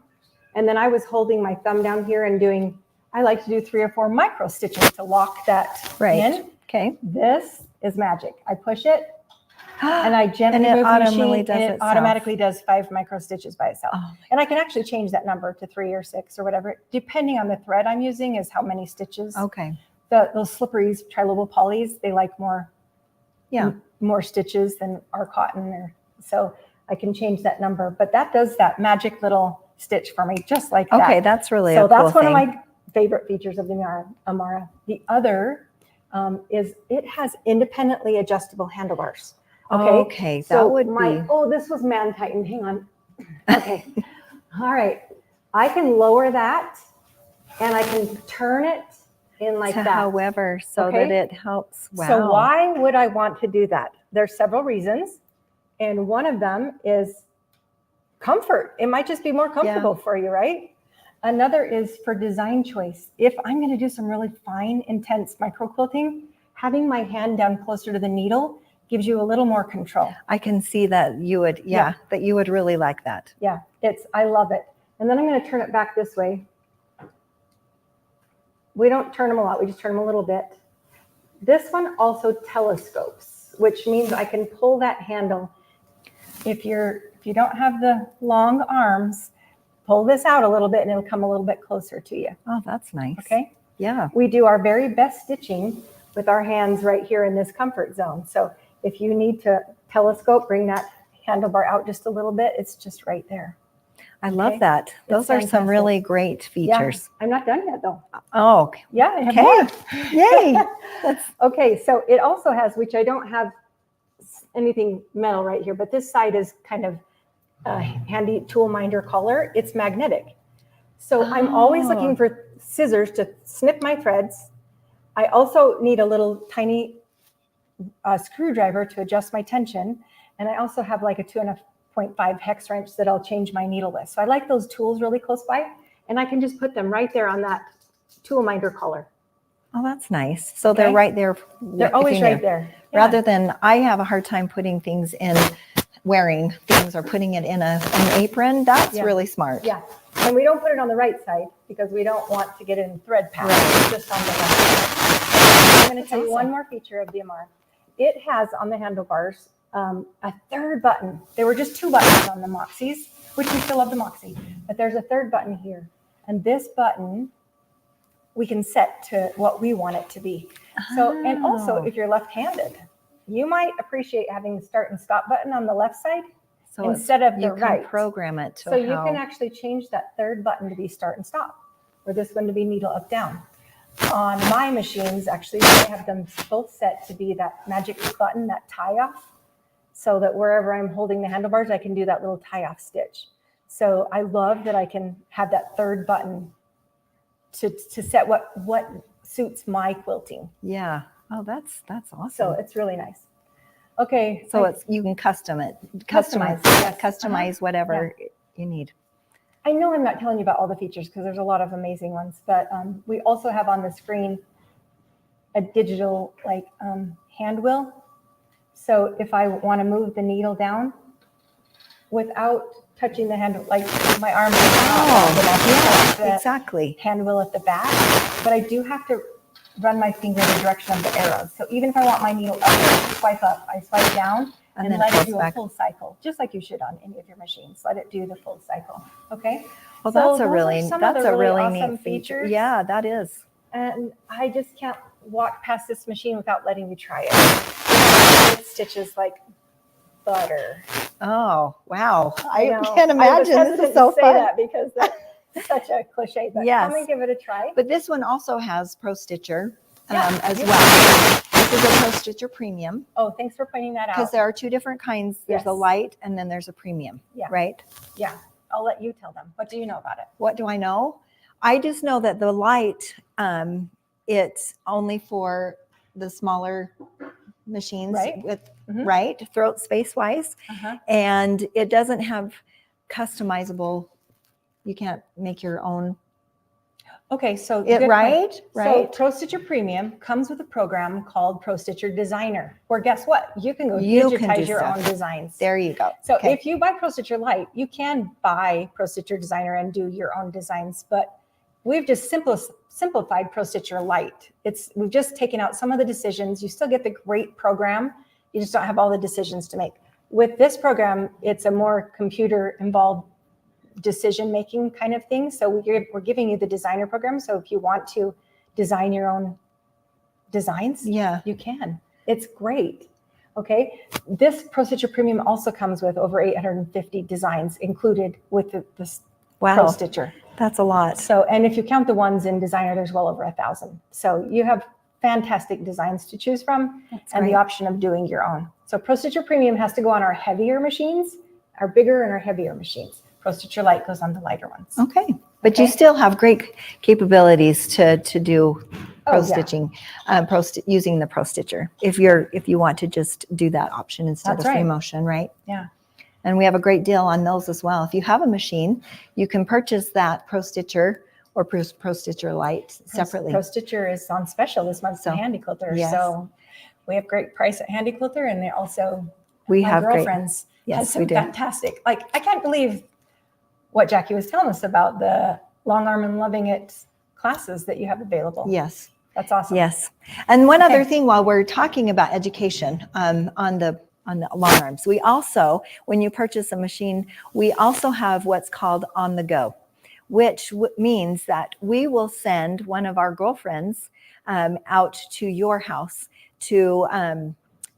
And then I was holding my thumb down here and I like to do 3 or 4 micro stitches to lock that in. Okay. This is magic. I push it and I gently And it move the automatically machine does and it itself. automatically does 5 micro stitches by itself. Oh, And I can actually change that number to 3 or 6 or whatever, depending on the thread I'm using is how many stitches. okay. those slipperies, trilobal polys, they like more stitches than our cotton. So I can change that number, but that does that magic little stitch for me, just like that. Okay, that's really So a cool that's one thing. of my favorite features of the Amara. The other is it has independently adjustable handlebars. Okay, that so would be. Oh, this was man tightened. Hang on. Okay. All right. I can lower that and I can turn it in like to that. however, so Okay. that it helps. Wow. So why would I want to do that? There's several reasons. And one of them is comfort. It might just be more comfortable for you, right? Another is for design choice. If I'm going to do some really fine, intense micro quilting, having my hand down closer to the needle gives you a little more control. I can see that you would, that you would really like that. Yeah, I love it. And then I'm going to turn it back this way. We don't turn them a lot, we just turn them a little bit. This one also telescopes, which means I can pull that handle. If you don't have the long arms, pull this out a little bit and it'll come a little bit closer to you. Oh, that's nice. Okay. Yeah. We do our very best stitching with our hands right here in this comfort zone. So if you need to telescope, bring that handlebar out just a little bit, it's just right there. I love Okay. that. Those are some fantastic. really great features. Yeah, I'm not done yet though. Oh, Yeah, I have okay. more. Yay. That's Okay, so it also has, which I don't have anything metal right here, but this side is kind of a handy tool minder collar. It's magnetic. So I'm always looking for scissors to snip my threads. I also need a little tiny screwdriver to adjust my tension. And I also have like a 2.5 hex wrench that I'll change my needle with. So I like those tools really close by, and I can just put them right there on that tool minder collar. Oh, that's nice. So they're Okay. right there. They're if always you right knew. there. Yeah. Rather than, I have a hard time putting things in, wearing things or putting it in an apron. That's Yeah. really smart. Yeah, and we don't put it on the right side because we don't want to get in thread path. It's just on the left side. I'm going to tell you one more feature of the Amara. It has on the handlebars a third button. There were just 2 buttons on the Moxies, which we still love the Moxie, but there's a third button here. And this button we can set to what we want it to be. So, and also if you're left-handed, you might appreciate having the start and stop button on the left side So instead of the you can right. program it to So you how, can actually change that third button to be start and stop, or this one to be needle up down. On my machines, actually, I have them both set to be that magic button, that tie off, so that wherever I'm holding the handlebars, I can do that little tie off stitch. So I love that I can have that third button to set what suits my quilting. yeah. Oh, that's awesome. So it's really nice. Okay. So it's, you can customize, yes. customize whatever you need. I know I'm not telling you about all the features because there's a lot of amazing ones, but we also have on the screen a digital hand wheel. So if I want to move the needle down without touching the handle, like my arm is not the Exactly. hand wheel at the back, but I do have to run my finger in the direction of the arrows. So even if I want my needle up, swipe up, I swipe down and then let goes it do back. a full cycle, just like you should on any of your machines. Let it do the full cycle. Okay. Well, So that's a those are really, some of the really awesome neat feature. features. Yeah, that is. And I just can't walk past this machine without letting you try it. It stitches like butter. Oh, wow. I know. can't I was imagine. This hesitant is so to say fun. that because that's such a cliche, but Yes. come and give it a try. But this one also has Pro Stitcher Yeah. as well. This is a Pro Stitcher Premium Oh, thanks for pointing that because out. there are two different kinds. There's a Yes. light and then there's a premium, Yeah. right? Yeah, I'll let you tell them. What do you know about it? What do I know? I just know that the light, it's only for the smaller machines, Right. with Mhm. right throat space wise, Uh-huh. and it doesn't have customizable. You can't make your own. Okay, so It good point. right, So right. Pro Stitcher Premium comes with a program called Pro Stitcher Designer, where guess what? You can go You can digitize do your stuff. own designs. There you go. So Okay. if you buy Pro Stitcher Lite, you can buy Pro Stitcher Designer and do your own designs, but we've just simplified Pro Stitcher Lite. We've just taken out some of the decisions. You still get the great program. You just don't have all the decisions to make. With this program, it's a more computer involved decision-making kind of thing. So we're giving you the designer program. So if you want to design your own designs, Yeah. you can. It's great. Okay. This Pro Stitcher Premium also comes with over 850 designs included with this Pro Wow. Stitcher. That's a lot. So, and if you count the ones in designer, there's well over 1,000. So you have fantastic designs to choose from and great. the option of doing your own. So Pro Stitcher Premium has to go on our heavier machines, our bigger and our heavier machines. Pro Stitcher Lite goes on the lighter ones. Okay. But you Okay. still have great capabilities to do pro Oh, yeah. stitching, using the Pro Stitcher if you want to just do that option instead That's of free right. motion, right? Yeah. And we have a great deal on those as well. If you have a machine, you can purchase that Pro Stitcher or Pro Stitcher Lite separately. Pro Stitcher is on special this month So, at Handi Quilter. yes. So we have great price at Handi Quilter, and they also We my have great. girlfriends Yes, had some we do. fantastic. Like I can't believe what Jackie was telling us about the Long Arm and Loving It classes that you have available. Yes. That's awesome. Yes. And one other Okay. thing while we're talking about education on the long arms, we also, when you purchase a machine, we also have what's called on the go, which means that we will send one of our girlfriends out to your house to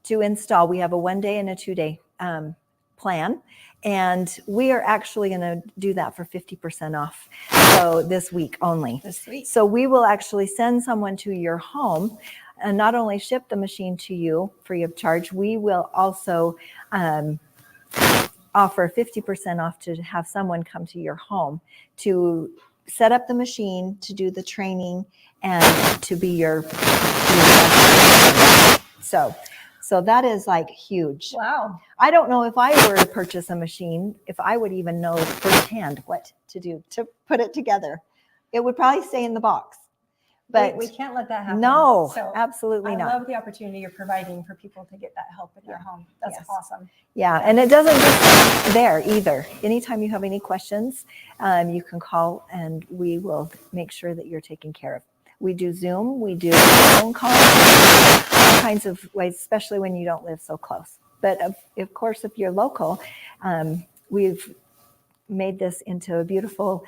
install. We have a 1 day and a 2 day plan. And we are actually going to do that for 50% off. So this week only. This week. So we will actually send someone to your home and not only ship the machine to you free of charge, we will also offer 50% off to have someone come to your home to set up the machine, to do the training, and to be your so that is like huge. Wow. I don't know if I were to purchase a machine, if I would even know firsthand what to do to put it together. It would probably stay in the box. But we can't let that happen. no, So absolutely I not. love the opportunity you're providing for people to get that help in their home. That's Yes. awesome. Yeah, and it doesn't just stop there either. Anytime you have any questions, you can call and we will make sure that you're taken care of. We do Zoom, we do phone calls, all kinds of ways, especially when you don't live so close. But of course, if you're local, we've made this into a beautiful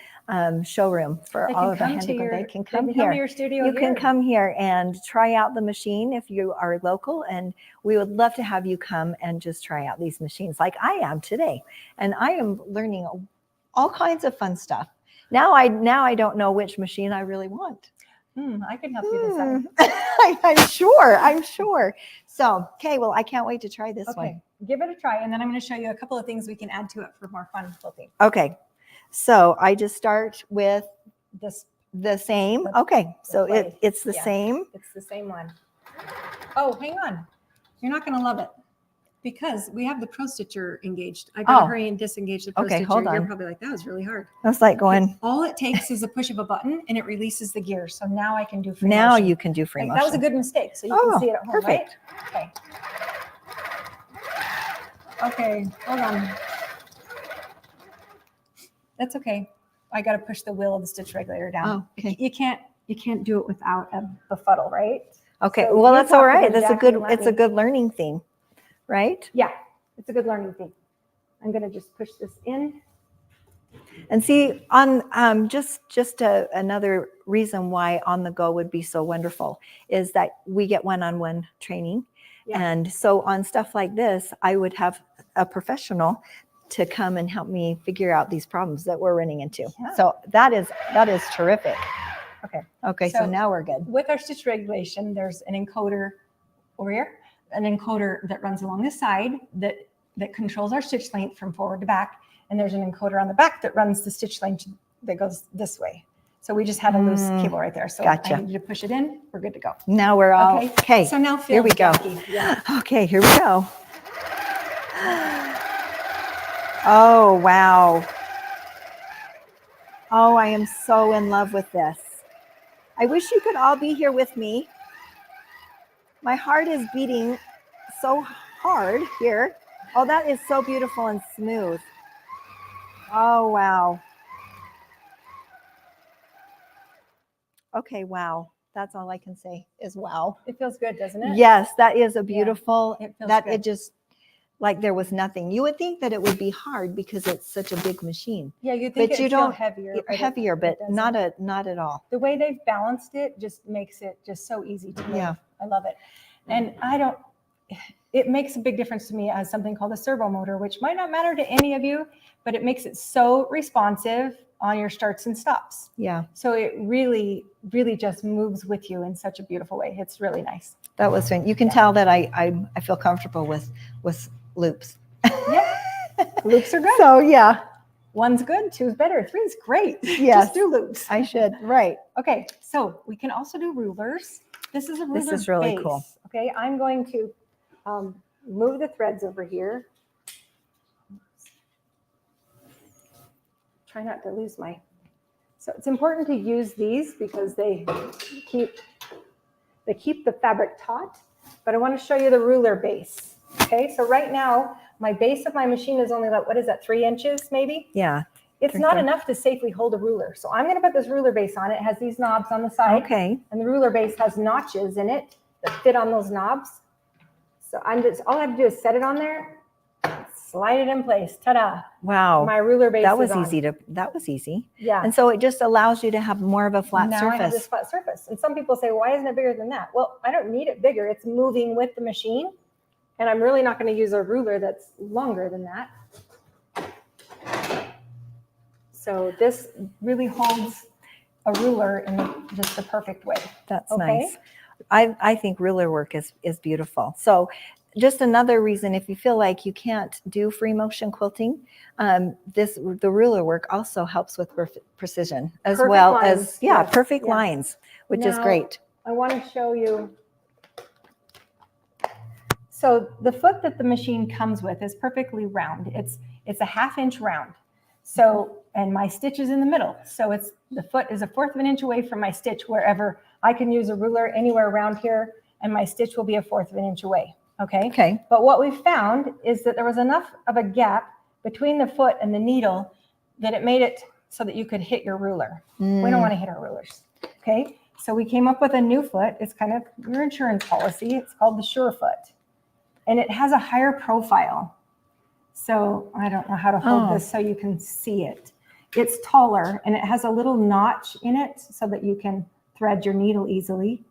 showroom for They all can of our come to handy. your, They can come to here. your studio. You can here. come here and try out the machine if you are local, and we would love to have you come and just try out these machines like I am today. And I am learning all kinds of fun stuff. Now I don't know which machine I really want. I can help you decide. I'm sure. So, okay, well, I can't wait to try this Okay, one. give it a try, and then I'm going to show you a couple of things we can add to it for more fun quilting. Okay, so I just start with This, the same. The- Okay, so blade. it's the Yeah. same. it's the same one. Oh, hang on. You're not going to love it because we have the Pro Stitcher engaged. I got to Oh. hurry and disengage the Pro Okay, Stitcher. hold You're on. probably like, that was really hard. I was like going, All it takes is a push of a button and it releases the gear. So now I can do free now motion. you can do free Like, motion. that was a good mistake. So you Oh, can see it at home, perfect. right? Okay. Okay, hold on. That's okay. I got to push the wheel of the stitch regulator down. Oh, okay. You can't do it without a befuddle, right? Okay, So well, you that's all talk to right. them, That's a Jackie, good, and let it's a me- good learning thing, right? Yeah, it's a good learning thing. I'm going to just push this in. And see, on another reason why On the Go would be so wonderful is that we get one-on-one training. Yeah. And so on stuff like this, I would have a professional to come and help me figure out these problems that we're running into. Yeah. So that is terrific. Okay. Okay, so now we're good. With our stitch regulation, there's an encoder over here, an encoder that runs along the side that controls our stitch length from forward to back. And there's an encoder on the back that runs the stitch length that goes this way. So we just have a loose cable right there. So Gotcha. I need you to push it in. We're good to go. Now we're all okay. So now here we go. Yeah. Okay, here we go. Oh, wow. Oh, I am so in love with this. I wish you could all be here with me. My heart is beating so hard here. Oh, that is so beautiful and smooth. Oh, wow. Okay, wow. That's all I can say is wow. It feels good, doesn't it? Yes, that is a beautiful, it feels that good. it just, like there was nothing. You would think that it would be hard because it's such a big machine. Yeah, you think But you it'd feel don't- heavier. Heavier, but doesn't. not at all. The way they've balanced it just makes it just so easy to move. Yeah. I love it. And it makes a big difference to me as something called a servo motor, which might not matter to any of you, but it makes it so responsive on your starts and stops. Yeah, So it really, really just moves with you in such a beautiful way. It's really nice. that was fun. You can tell that I feel comfortable with loops. Yeah. Loops are good. So yeah, One's good, two's better, three's great. Yes. Just do loops. I should. Right. Okay, so we can also do rulers. This is a ruler This is really base. cool. Okay, I'm going to move the threads over here. Try not to lose my. So it's important to use these because they keep the fabric taut. But I want to show you the ruler base. Okay, so right now my base of my machine is only like, what is that, 3 inches maybe? Yeah. It's not enough to safely hold a ruler. So I'm going to put this ruler base on. It has these knobs on the side. Okay. And the ruler base has notches in it that fit on those knobs. So all I have to do is set it on there, slide it in place. Ta-da. Wow. My ruler base That was is on. easy. That was easy. Yeah. And so it just allows you to have more of a flat now I have this surface. flat surface. And some people say, why isn't it bigger than that? Well, I don't need it bigger. It's moving with the machine. And I'm really not going to use a ruler that's longer than that. So this really holds a ruler in just the perfect way. That's Okay. nice. I think ruler work is beautiful. So just another reason, if you feel like you can't do free motion quilting, the ruler work also helps with precision as Perfect well lines, as, yeah, yes, perfect yes. lines, which is Now, great. I want to show you. So the foot that the machine comes with is perfectly round. It's a 1/2 inch round. So, and my stitch is in the middle. So the foot is 1/4 of an inch away from my stitch wherever I can use a ruler anywhere around here, and my stitch will be 1/4 of an inch away. Okay. Okay. But what we found is that there was enough of a gap between the foot and the needle that it made it so that you could hit your ruler. We don't want to hit our rulers. Okay. So we came up with a new foot. It's kind of your insurance policy. It's called the Sure Foot. And it has a higher profile. So I don't know how to hold this so you can see it. It's taller and it has a little notch in it so that you can thread your needle easily.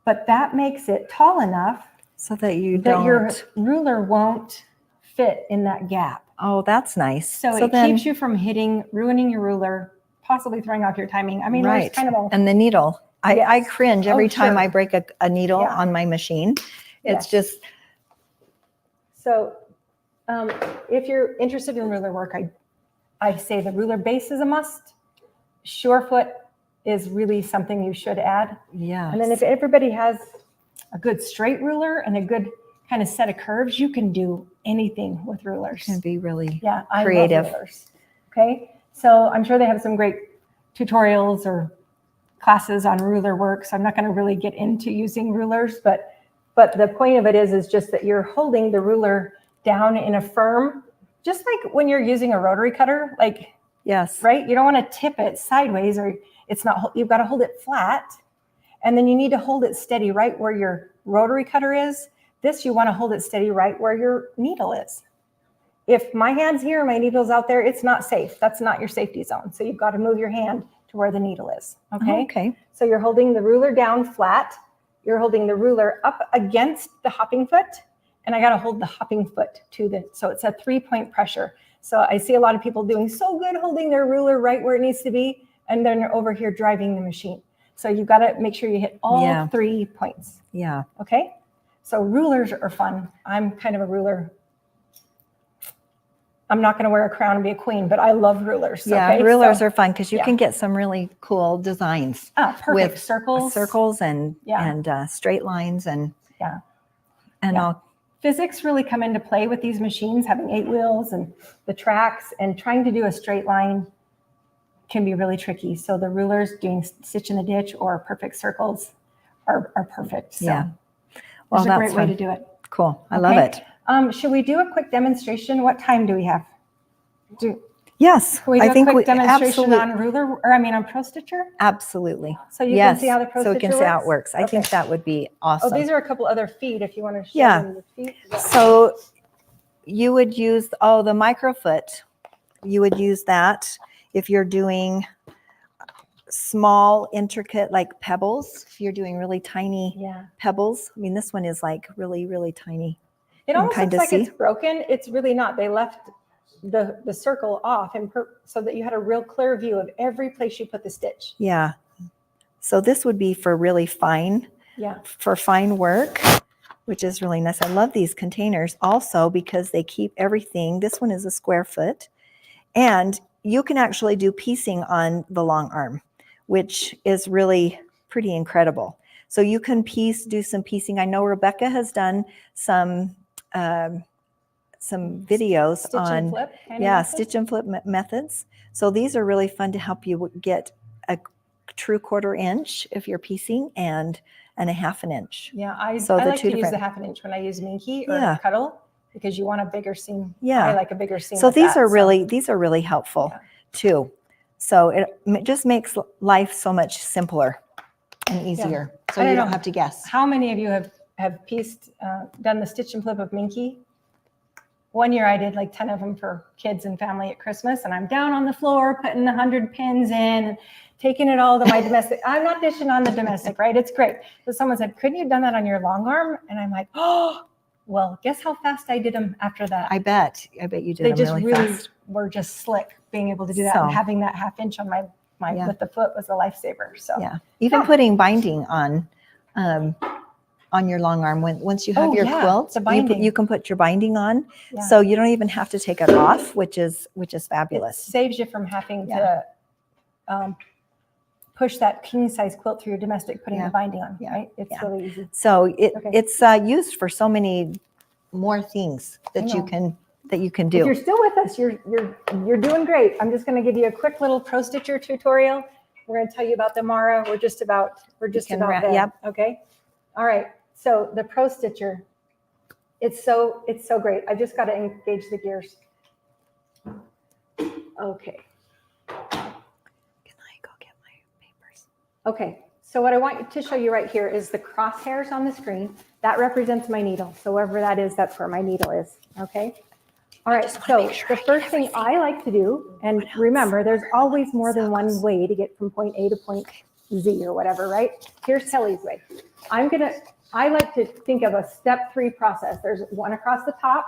But that makes it tall enough So that you that your don't. ruler won't fit in that gap. Oh, that's nice. So it keeps you from ruining your ruler, possibly throwing off your timing. I mean, right. there's kind of a, And the needle. I Yes. cringe every time sure. I break a needle Yeah. on my machine. It's Yes. just, So if you're interested in ruler work, I say the ruler base is a must. Sure foot is really something you should add. yeah. And then if everybody has a good straight ruler and a good kind of set of curves, you can do anything with rulers. Can be really Yeah, I creative. love rulers. Okay, so I'm sure they have some great tutorials or classes on ruler work. So I'm not going to really get into using rulers, but the point of it is just that you're holding the ruler down in a firm, just like when you're using a rotary cutter, like, Yes. right? You don't want to tip it sideways or it's not, you've got to hold it flat. And then you need to hold it steady right where your rotary cutter is. This, you want to hold it steady right where your needle is. if my hand's here, my needle's out there, it's not safe. That's not your safety zone. So you've got to move your hand to where the needle is. Okay. Okay. So you're holding the ruler down flat. You're holding the ruler up against the hopping foot. And I got to hold the hopping foot so it's a 3-point pressure. So I see a lot of people doing so good holding their ruler right where it needs to be. And then they're over here driving the machine. So you've got to make sure you hit all 3 points. Yeah. Okay. So rulers are fun. I'm kind of a ruler. I'm not going to wear a crown and be a queen, but I love rulers. Yeah, okay? rulers So- are fun because you yeah. can get some really cool designs perfect. with circles and straight lines and Yeah. all. Physics really come into play with these machines, having 8 wheels and the tracks, and trying to do a straight line can be really tricky. So the rulers doing stitch in the ditch or perfect circles are perfect. So Yeah. Well, it's a that's great way fun. to do it. Cool. I love Okay. it. Should we do a quick demonstration? What time do we have? Yes, Can we do I a think quick demonstration absolutely, on Pro Stitcher? absolutely. So you Yes, can see how the Pro so Stitcher we can see how it works. I think Okay. that would be Oh, awesome. these are a couple other feet if you want to show Yeah. them the feet. So you would use, the microfoot. You would use that if you're doing small, intricate, like pebbles. If you're doing really tiny Yeah. pebbles. I mean, this one is like really, really tiny. It can almost looks kinda like see. it's broken. It's really not. They left the circle off so that you had a real clear view of every place you put the stitch. Yeah. So this would be for really fine, Yeah. for fine work, which is really nice. I love these containers also because they keep everything. This one is a square foot, and you can actually do piecing on the long arm, which is really pretty incredible. So you can do some piecing. I know Rebecca has done some videos Stitch on and flip. kind of method. stitch and flip methods. So these are really fun to help you get a true 1/4 inch if you're piecing and a 1/2 inch. Yeah. I So the like two to use the different- 1/2 inch when I use Minky or Yeah. Cuddle because you want a bigger seam. Yeah. I like a bigger seam. So with these that, are really helpful Yeah. too. So it just makes life so much simpler and easier. So I don't you don't know. have to guess. How many of you have pieced, done the stitch and flip of Minky? One year I did like 10 of them for kids and family at Christmas, and I'm down on the floor putting 100 pins in, taking it all to my domestic. I'm not dishing on the domestic, right? It's great. But someone said, couldn't you have done that on your long arm? And I'm like, oh, well, guess how fast I did them after that? I bet you did They them just really really fast. were just slick being able to do that. So- And having that 1/2 inch on my Yeah. with the foot was a lifesaver. So Yeah. Even Yeah. putting binding on your long arm once you have Oh, your yeah, quilt, the binding. you can put your binding on, Yeah. so you don't even have to take it off, which is it fabulous. saves you from having Yeah. to push that king size quilt through your domestic, putting Yeah. the binding on, Yeah. right? It's Yeah. really easy. So Okay. it's used for so many more things that you know. can If you're do. still with us, you're doing great. I'm just going to give you a quick little Pro Stitcher tutorial. We're going to tell you about the Mara. We're just about can there. yep. Okay. All right. So the Pro Stitcher, it's so great. I just got to engage the gears. Okay. Can I go get my papers? Okay, so what I want to show you right here is the crosshairs on the screen. That represents my needle. So wherever that is, that's where my needle is, okay? All right, just wanna so make sure the I get first thing I like to do, and What else? remember, there's always more than one Circles. way to get from point A to point Z or whatever, right? Here's Kelly's way. I like to think of a step 3 process. There's one across the top,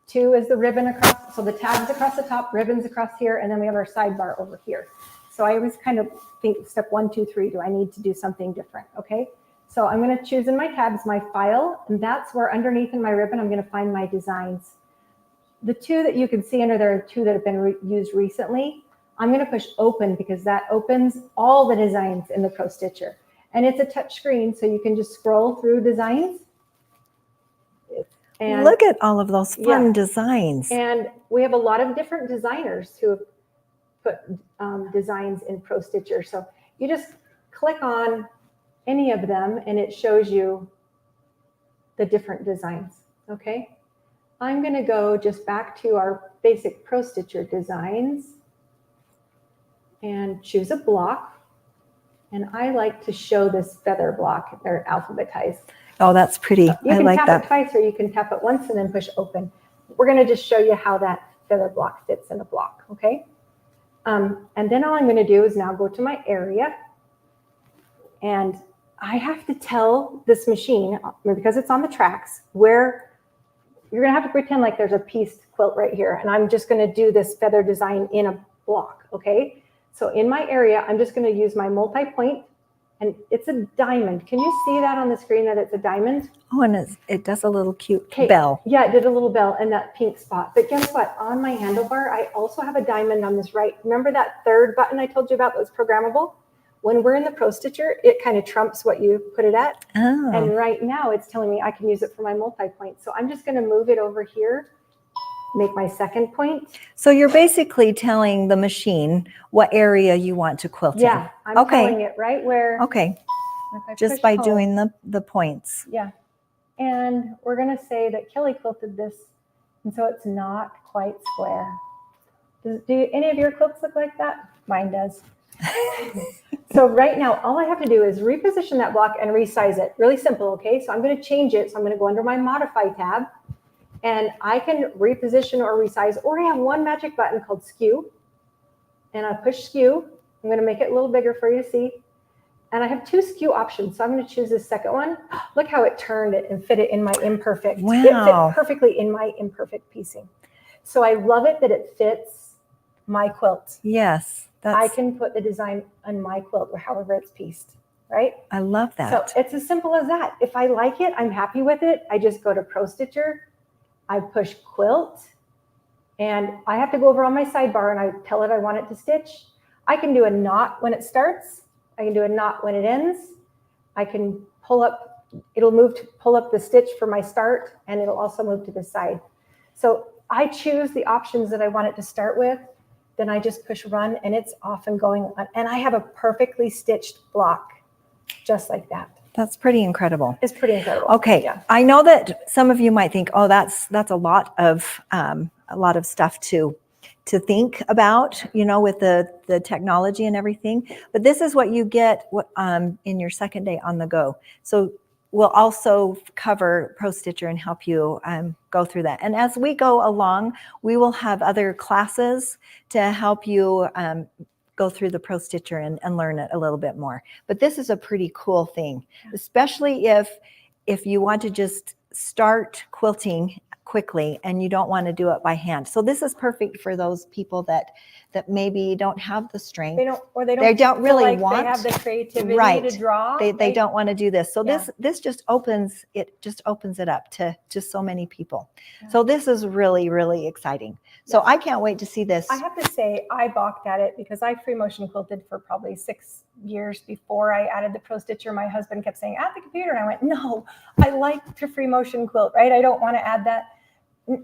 2 is the ribbon across, so the tabs across the top, ribbons across here, and then we have our sidebar over here. So I always kind of think step 1, 2, 3, do I need to do something different, okay? So I'm gonna choose in my tabs my file, and that's where underneath in my ribbon, I'm gonna find my designs. The 2 that you can see under there are 2 that have been used recently. I'm gonna push open because that opens all the designs in the Pro Stitcher. And it's a touch screen, so you can just scroll through designs. And Look at all of those fun Yeah. designs. and we have a lot of different designers who have put designs in Pro Stitcher. So you just click on any of them and it shows you the different designs, okay? I'm gonna go just back to our basic Pro Stitcher designs and choose a block. And I like to show this feather block. They're alphabetized. Oh, that's pretty. You I can like tap that. it twice or you can tap it once and then push open. we're going to just show you how that feather block fits in a block, okay? And then all I'm going to do is now go to my area, and I have to tell this machine, because it's on the tracks, where you're going to have to pretend like there's a pieced quilt right here, and I'm just going to do this feather design in a block, okay? So in my area, I'm just going to use my multi-point, and it's a diamond. Can you see that on the screen, that it's a diamond? Oh, and it does a little cute Okay. bell. Yeah, it did a little bell and that pink spot. But guess what? On my handlebar, I also have a diamond on this right. Remember that third button I told you about that was programmable? When we're in the Pro Stitcher, it kind of trumps what you put it at. Oh. And right now it's telling me I can use it for my multi-point. So I'm just going to move it over here, make my second point. So you're basically telling the machine what area you want to quilt in. Yeah, I'm Okay. telling it right where. Okay. If I Just push by home- doing the points. Yeah. And we're going to say that Kelly quilted this, and so it's not quite square. Do any of your quilts look like that? Mine does. So right now, all I have to do is reposition that block and resize it. Really simple, okay? So I'm going to change it. So I'm going to go under my Modify tab, and I can reposition or resize, or I have one magic button called Skew, and I push Skew. I'm going to make it a little bigger for you to see. And I have two skew options. So I'm going to choose the second one. Look how it turned it and fit it in my imperfect. Wow. It fit perfectly in my imperfect piecing. So I love it that it fits my quilt. Yes. I can put the design on my quilt or however it's pieced, right? I love that. So it's as simple as that. If I like it, I'm happy with it. I just go to Pro Stitcher. I push quilt, and I have to go over on my sidebar and I tell it I want it to stitch. I can do a knot when it starts. I can do a knot when it ends. I can pull up, it'll move to pull up the stitch for my start, and it'll also move to the side. So I choose the options that I want it to start with. Then I just push run, and it's off and going on. And I have a perfectly stitched block, just like that. That's pretty incredible. It's pretty incredible. Okay. Yeah. I know that some of you might think, oh, that's a lot of stuff to think about, with the technology and everything. But this is what you get in your second day on the go. So we'll also cover Pro Stitcher and help you go through that. And as we go along, we will have other classes to help you go through the Pro Stitcher and learn it a little bit more. But this is a pretty cool thing, especially if you want to just start quilting quickly and you don't want to do it by hand. So this is perfect for those people that maybe don't have the strength. They don't feel really like want. They They have the creativity Right. to draw. They don't want to do this. So Yeah. this just opens it up to so many people. Yeah. So this is really, really exciting. So I can't wait to see this. I have to say I balked at it because I free motion quilted for probably 6 years before I added the Pro Stitcher. My husband kept saying, add the computer. And I went, no, I like to free motion quilt, right? I don't want to add that.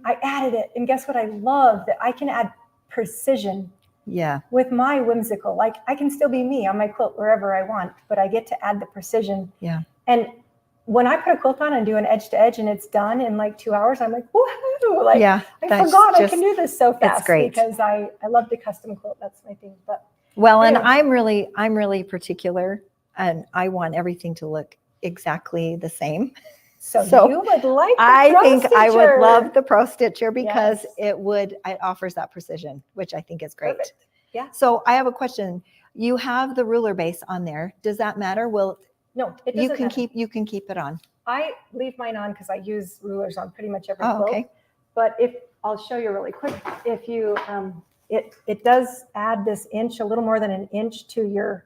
I added it. And guess what? I love that I can add precision Yeah. with my whimsical. Like I can still be me on my quilt wherever I want, but I get to add the precision. Yeah. And when I put a quilt on and do an edge to edge and it's done in like 2 hours, I'm like, woohoo! Like Yeah. I that's forgot I just- can do this so fast great. because I love to custom quilt. That's my thing. But Well, and Anyway. I'm really particular, and I want everything to look exactly the same. so you would like the I Pro think I would Stitcher. love the Pro Stitcher because Yes. it offers that precision, which I think is great. Perfect. Yeah. So I have a question. You have the ruler base on there. Does that matter? Well, No, it you doesn't can matter. keep it on. I leave mine on because I use rulers on pretty much every Oh, quilt. okay. But if I'll show you really quick, if you it does add this inch, a little more than an inch to your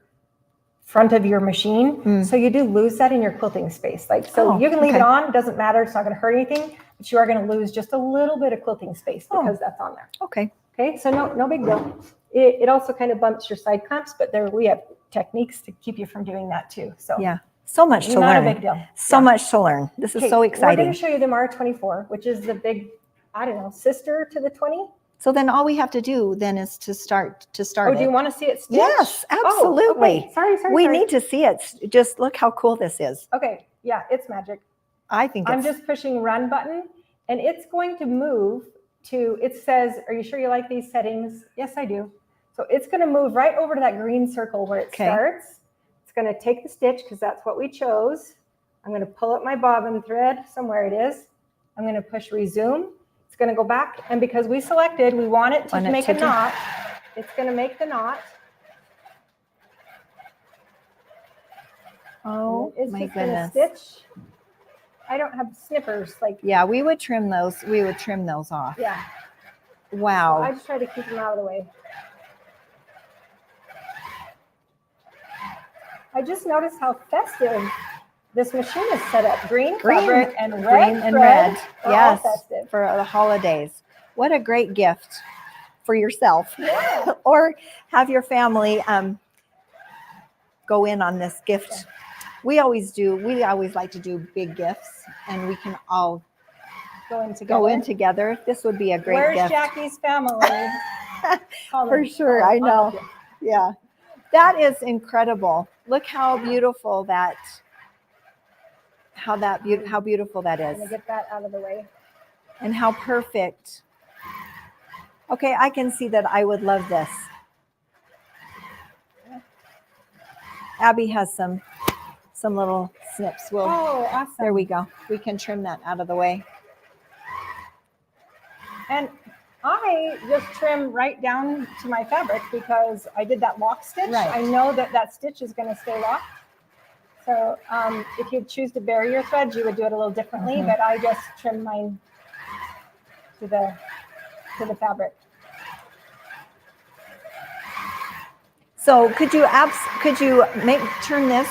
front of your machine. Mm. So you do lose that in your quilting space. Like so Oh, you can leave okay. it on, doesn't matter, it's not going to hurt anything, but you are going to lose just a little bit of quilting space Oh. because that's on there. Okay. Okay, so no big deal. It also kind of bumps your side clamps, but there we have techniques to keep you from doing that too. So Yeah. So much to not learn. a big deal. So Yeah. much to learn. This is Okay, so We're exciting. going to show you the Mara 24, which is the big, I don't know, sister to the 20. So then all we have to do then is to start Oh, do you it. want to see it stitch? Yes, Oh, absolutely. okay. Sorry. We need to see it. Just look how cool this is. Okay, yeah, it's magic. I think I'm it's just pushing run button and it's going to move to, it says, are you sure you like these settings? Yes, I do. So it's going to move right over to that green circle where it Okay. starts. It's going to take the stitch because that's what we chose. I'm going to pull up my bobbin thread somewhere it is. I'm going to push resume. It's It's going to go back, and because we selected, we want it to Want it make to a do- knot. It's going to make the knot. Oh It's my just going to goodness. stitch. I don't have snippers, like, Yeah, we would trim those. We would trim those off. yeah. So I Wow. just try to keep them out of the way. I just noticed how festive this machine is set up. Green fabric and red Green and thread red. are all Yes. festive. For the holidays. What a great gift for yourself. Yeah. Or have your family go in on this gift. We always do. We always like to do big gifts, and we can all go in together. This would be a great Where's gift. Jackie's family? Call For them. sure, Oh, I know. I'll help you. Yeah, that is incredible. Look how beautiful that. How beautiful that I'm is, gonna get that out of the way. and how perfect. Okay, I can see that I would love this. Abby has some little snips. Well, Oh, awesome. there we go. We can trim that out of the way. And I just trim right down to my fabric because I did that lock stitch. Right. I know that that stitch is going to stay locked. So if you choose to bury your threads, you would do it a little differently, Mhm. but I just trim mine to the fabric. So could you turn this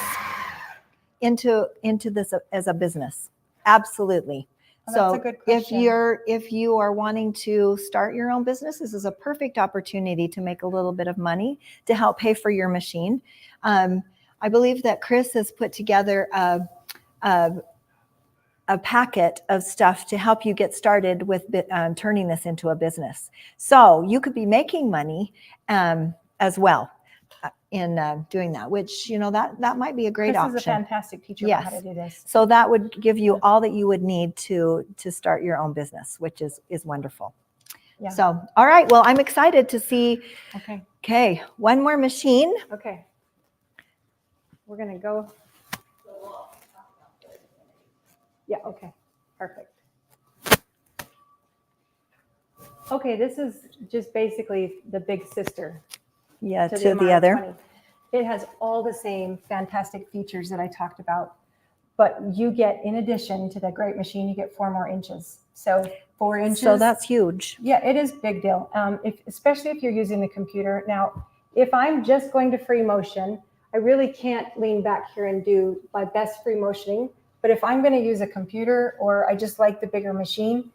into this as a business? Absolutely. Oh, that's So a good if question. if you are wanting to start your own business, this is a perfect opportunity to make a little bit of money to help pay for your machine. I believe that Chris has put together a packet of stuff to help you get started with turning this into a business. So you could be making money as well in doing that, which, that might be a great This option. is a fantastic teacher Yes. on how to do this. So that would give you all that you would need to start your own business, which is wonderful. Yeah. So, all right. Well, I'm excited to see. Okay. Okay. One more machine. Okay. We're going to go. Yeah. Okay. Perfect. Okay. This is just basically the big sister Yeah. to To the MR20. other. It has all the same fantastic features that I talked about, but you get, in addition to the great machine, you get 4 more inches. So 4 inches. So that's huge. Yeah, it is a big deal. Especially if you're using the computer. Now, if I'm just going to free motion, I really can't lean back here and do my best free motioning. But if I'm going to use a computer, or I just like the bigger machine,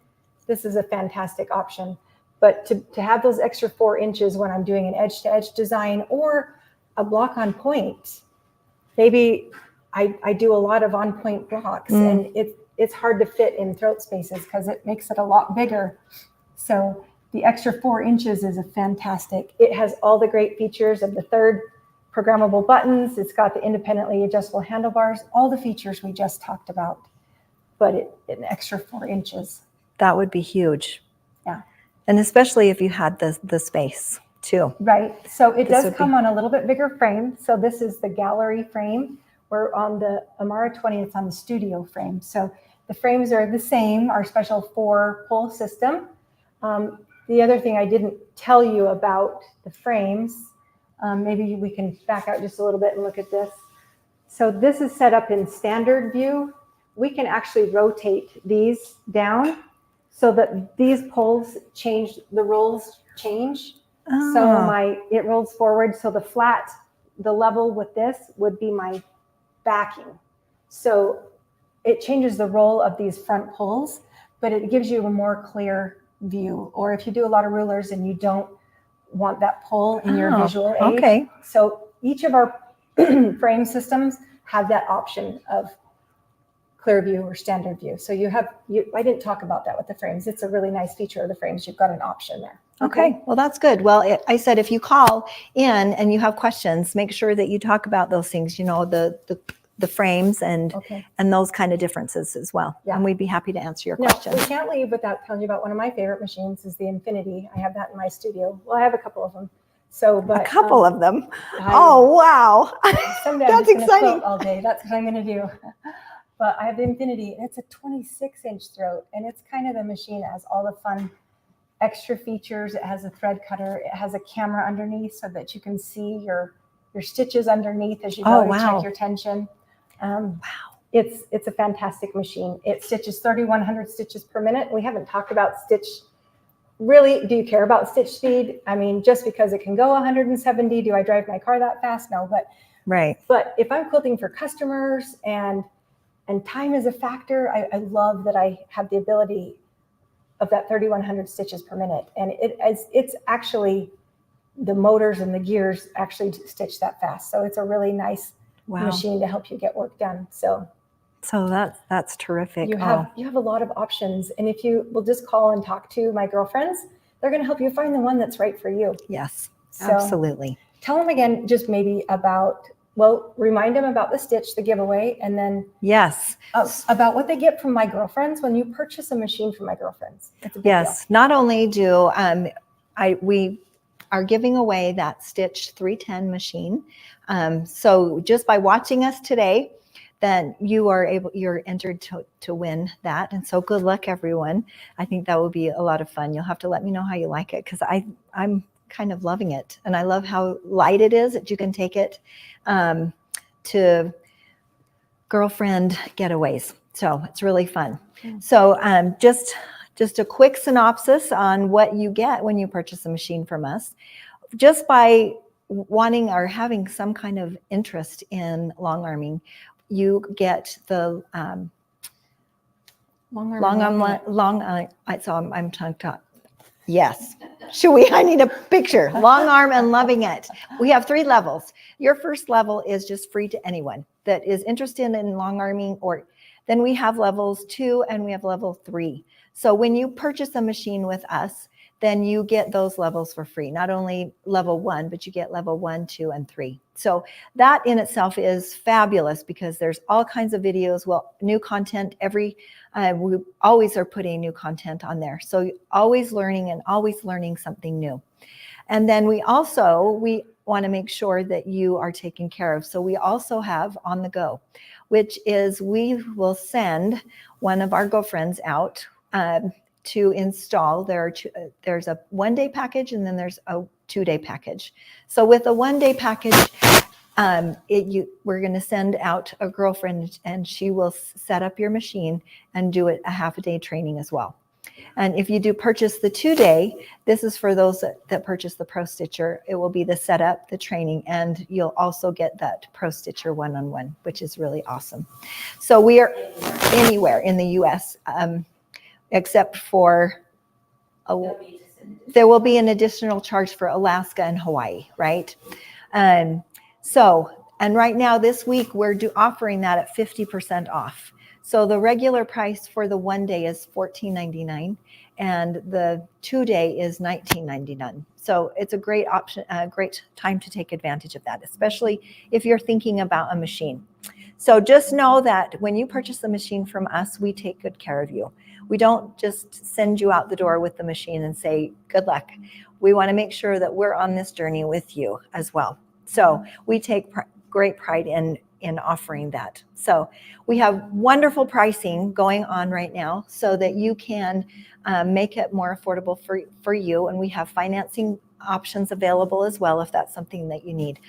this is a fantastic option. But to have those extra 4 inches when I'm doing an edge-to-edge design or a block on point, maybe I do a lot of on point blocks, and it's hard to fit in throat spaces because it makes it a lot bigger. So the extra 4 inches is a fantastic. It has all the great features of the 3rd programmable buttons. It's got the independently adjustable handlebars, all the features we just talked about, but an extra 4 inches. That would be huge. Yeah. And especially if you had the space too. Right. So it This does would come on a little bit bigger frame. So this is the gallery frame. We're on the Amara 20, it's on the studio frame. So the frames are the same, our special 4-pull system. The other thing I didn't tell you about the frames, maybe we can back out just a little bit and look at this. So this is set up in standard view. We can actually rotate these down so that these pulls change, the rolls change. Oh. So it rolls forward. So the level with this would be my backing. So it changes the roll of these front pulls, but it gives you a more clear view. Or if you do a lot of rulers and you don't want that pull in your visual aid. Okay. So each of our frame systems have that option of clear view or standard view. So I didn't talk about that with the frames. It's a really nice feature of the frames. You've got an option there. Okay, well, that's good. Well, I said if you call in and you have questions, make sure that you talk about those things, the frames and those kind of differences as well. Yeah. And we'd be happy to answer your No, questions. we can't leave without telling you about one of my favorite machines is the Infinity. I have that in my studio. Well, I have a couple of them. A couple of them. I- Oh, wow. Someday I'm That's just gonna exciting. quilt all day. That's what I'm going to do. but I have the Infinity, and it's a 26-inch throat, and it's kind of the machine that has all the fun extra features. It has a thread cutter. It has a camera underneath so that you can see your stitches underneath as you go to check your tension. Wow. It's a fantastic machine. It stitches 3,100 stitches per minute. We haven't talked about stitch. Really, do you care about stitch speed? I mean, just because it can go 170, do I drive my car that fast? No, but Right. But if I'm quilting for customers and time is a factor, I love that I have the ability of that 3,100 stitches per minute. And it's actually, the motors and the gears actually stitch that fast. So it's a really nice machine to help you get work done. So that's terrific. you have a lot of options. And if you will just call and talk to my girlfriends, they're going to help you find the one that's right for you. Yes, So absolutely. tell them again, just maybe remind them about the stitch, the giveaway, and then Yes. About what they get from my girlfriends when you purchase a machine from my girlfriends. It's a big Yes. Not only do we are giving away that Stitch 310 machine. So just by watching us today, then you're entered to win that. And so good luck, everyone. I think that will be a lot of fun. You'll have to let me know how you like it, because I'm kind of loving it. And I love how light it is, that you can take it to girlfriend getaways. So it's really fun. So just a quick synopsis on what you get when you purchase a machine from us. Just by wanting or having some kind of interest in long arming, you get the I'm tongue tied. Yes. I need a picture. Long arm and loving it. We have 3 levels. Your first level is just free to anyone that is interested in long arming, or then we have levels 2 and we have level 3. So when you purchase a machine with us, then you get those levels for free. Not only level 1, but you get level 1, 2, and 3. So that in itself is fabulous, because there's all kinds of videos, new content we always are putting new content on there. So always learning and always learning something new. And then we want to make sure that you are taken care of. So we also have On the Go, which is we will send one of our girlfriends out to install. There's a 1-day package, and then there's a 2-day package. So with a 1-day package, we're going to send out a girlfriend, and she will set up your machine and do it a half-a-day training as well. And if you do purchase the 2-day, this is for those that purchase the Pro Stitcher. It will be the setup, the training, and you'll also get that Pro Stitcher one-on-one, which is really awesome. So we are anywhere in the U.S. Except for there will be an additional charge for Alaska and Hawaii, right? And right now this week we're offering that at 50% off. So the regular price for the 1-day is $14.99, and the 2-day is $19.99. So it's a great option, a great time to take advantage of that, especially if you're thinking about a machine. So just know that when you purchase the machine from us, we take good care of you. We don't just send you out the door with the machine and say, good luck. We want to make sure that we're on this journey with you as well. So we take great pride in offering that. So we have wonderful pricing going on right now so that you can make it more affordable for you. And we have financing options available as well, if that's something that you need.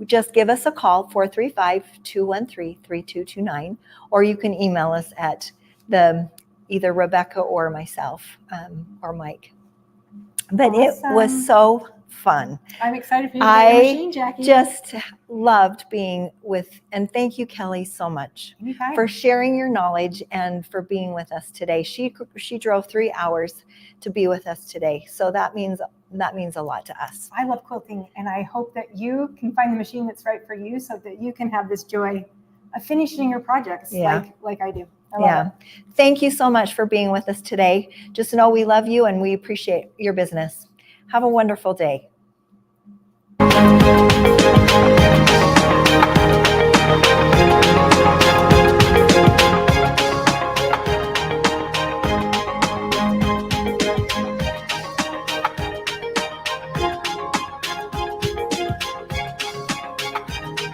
Just give us a call, 435-213-3229, or you can email us at either Rebecca or myself or Mike. But awesome. It was so fun. I'm excited for you to get your machine, Jackie. Just loved being and thank you, Kelly, so much for sharing your knowledge and for being with us today. She drove 3 hours to be with us today. So that means a lot to us. I love quilting, and I hope that you can find the machine that's right for you so that you can have this joy of finishing your projects like I do. I love it. Thank you so much for being with us today. Just know we love you and we appreciate your business. Have a wonderful day.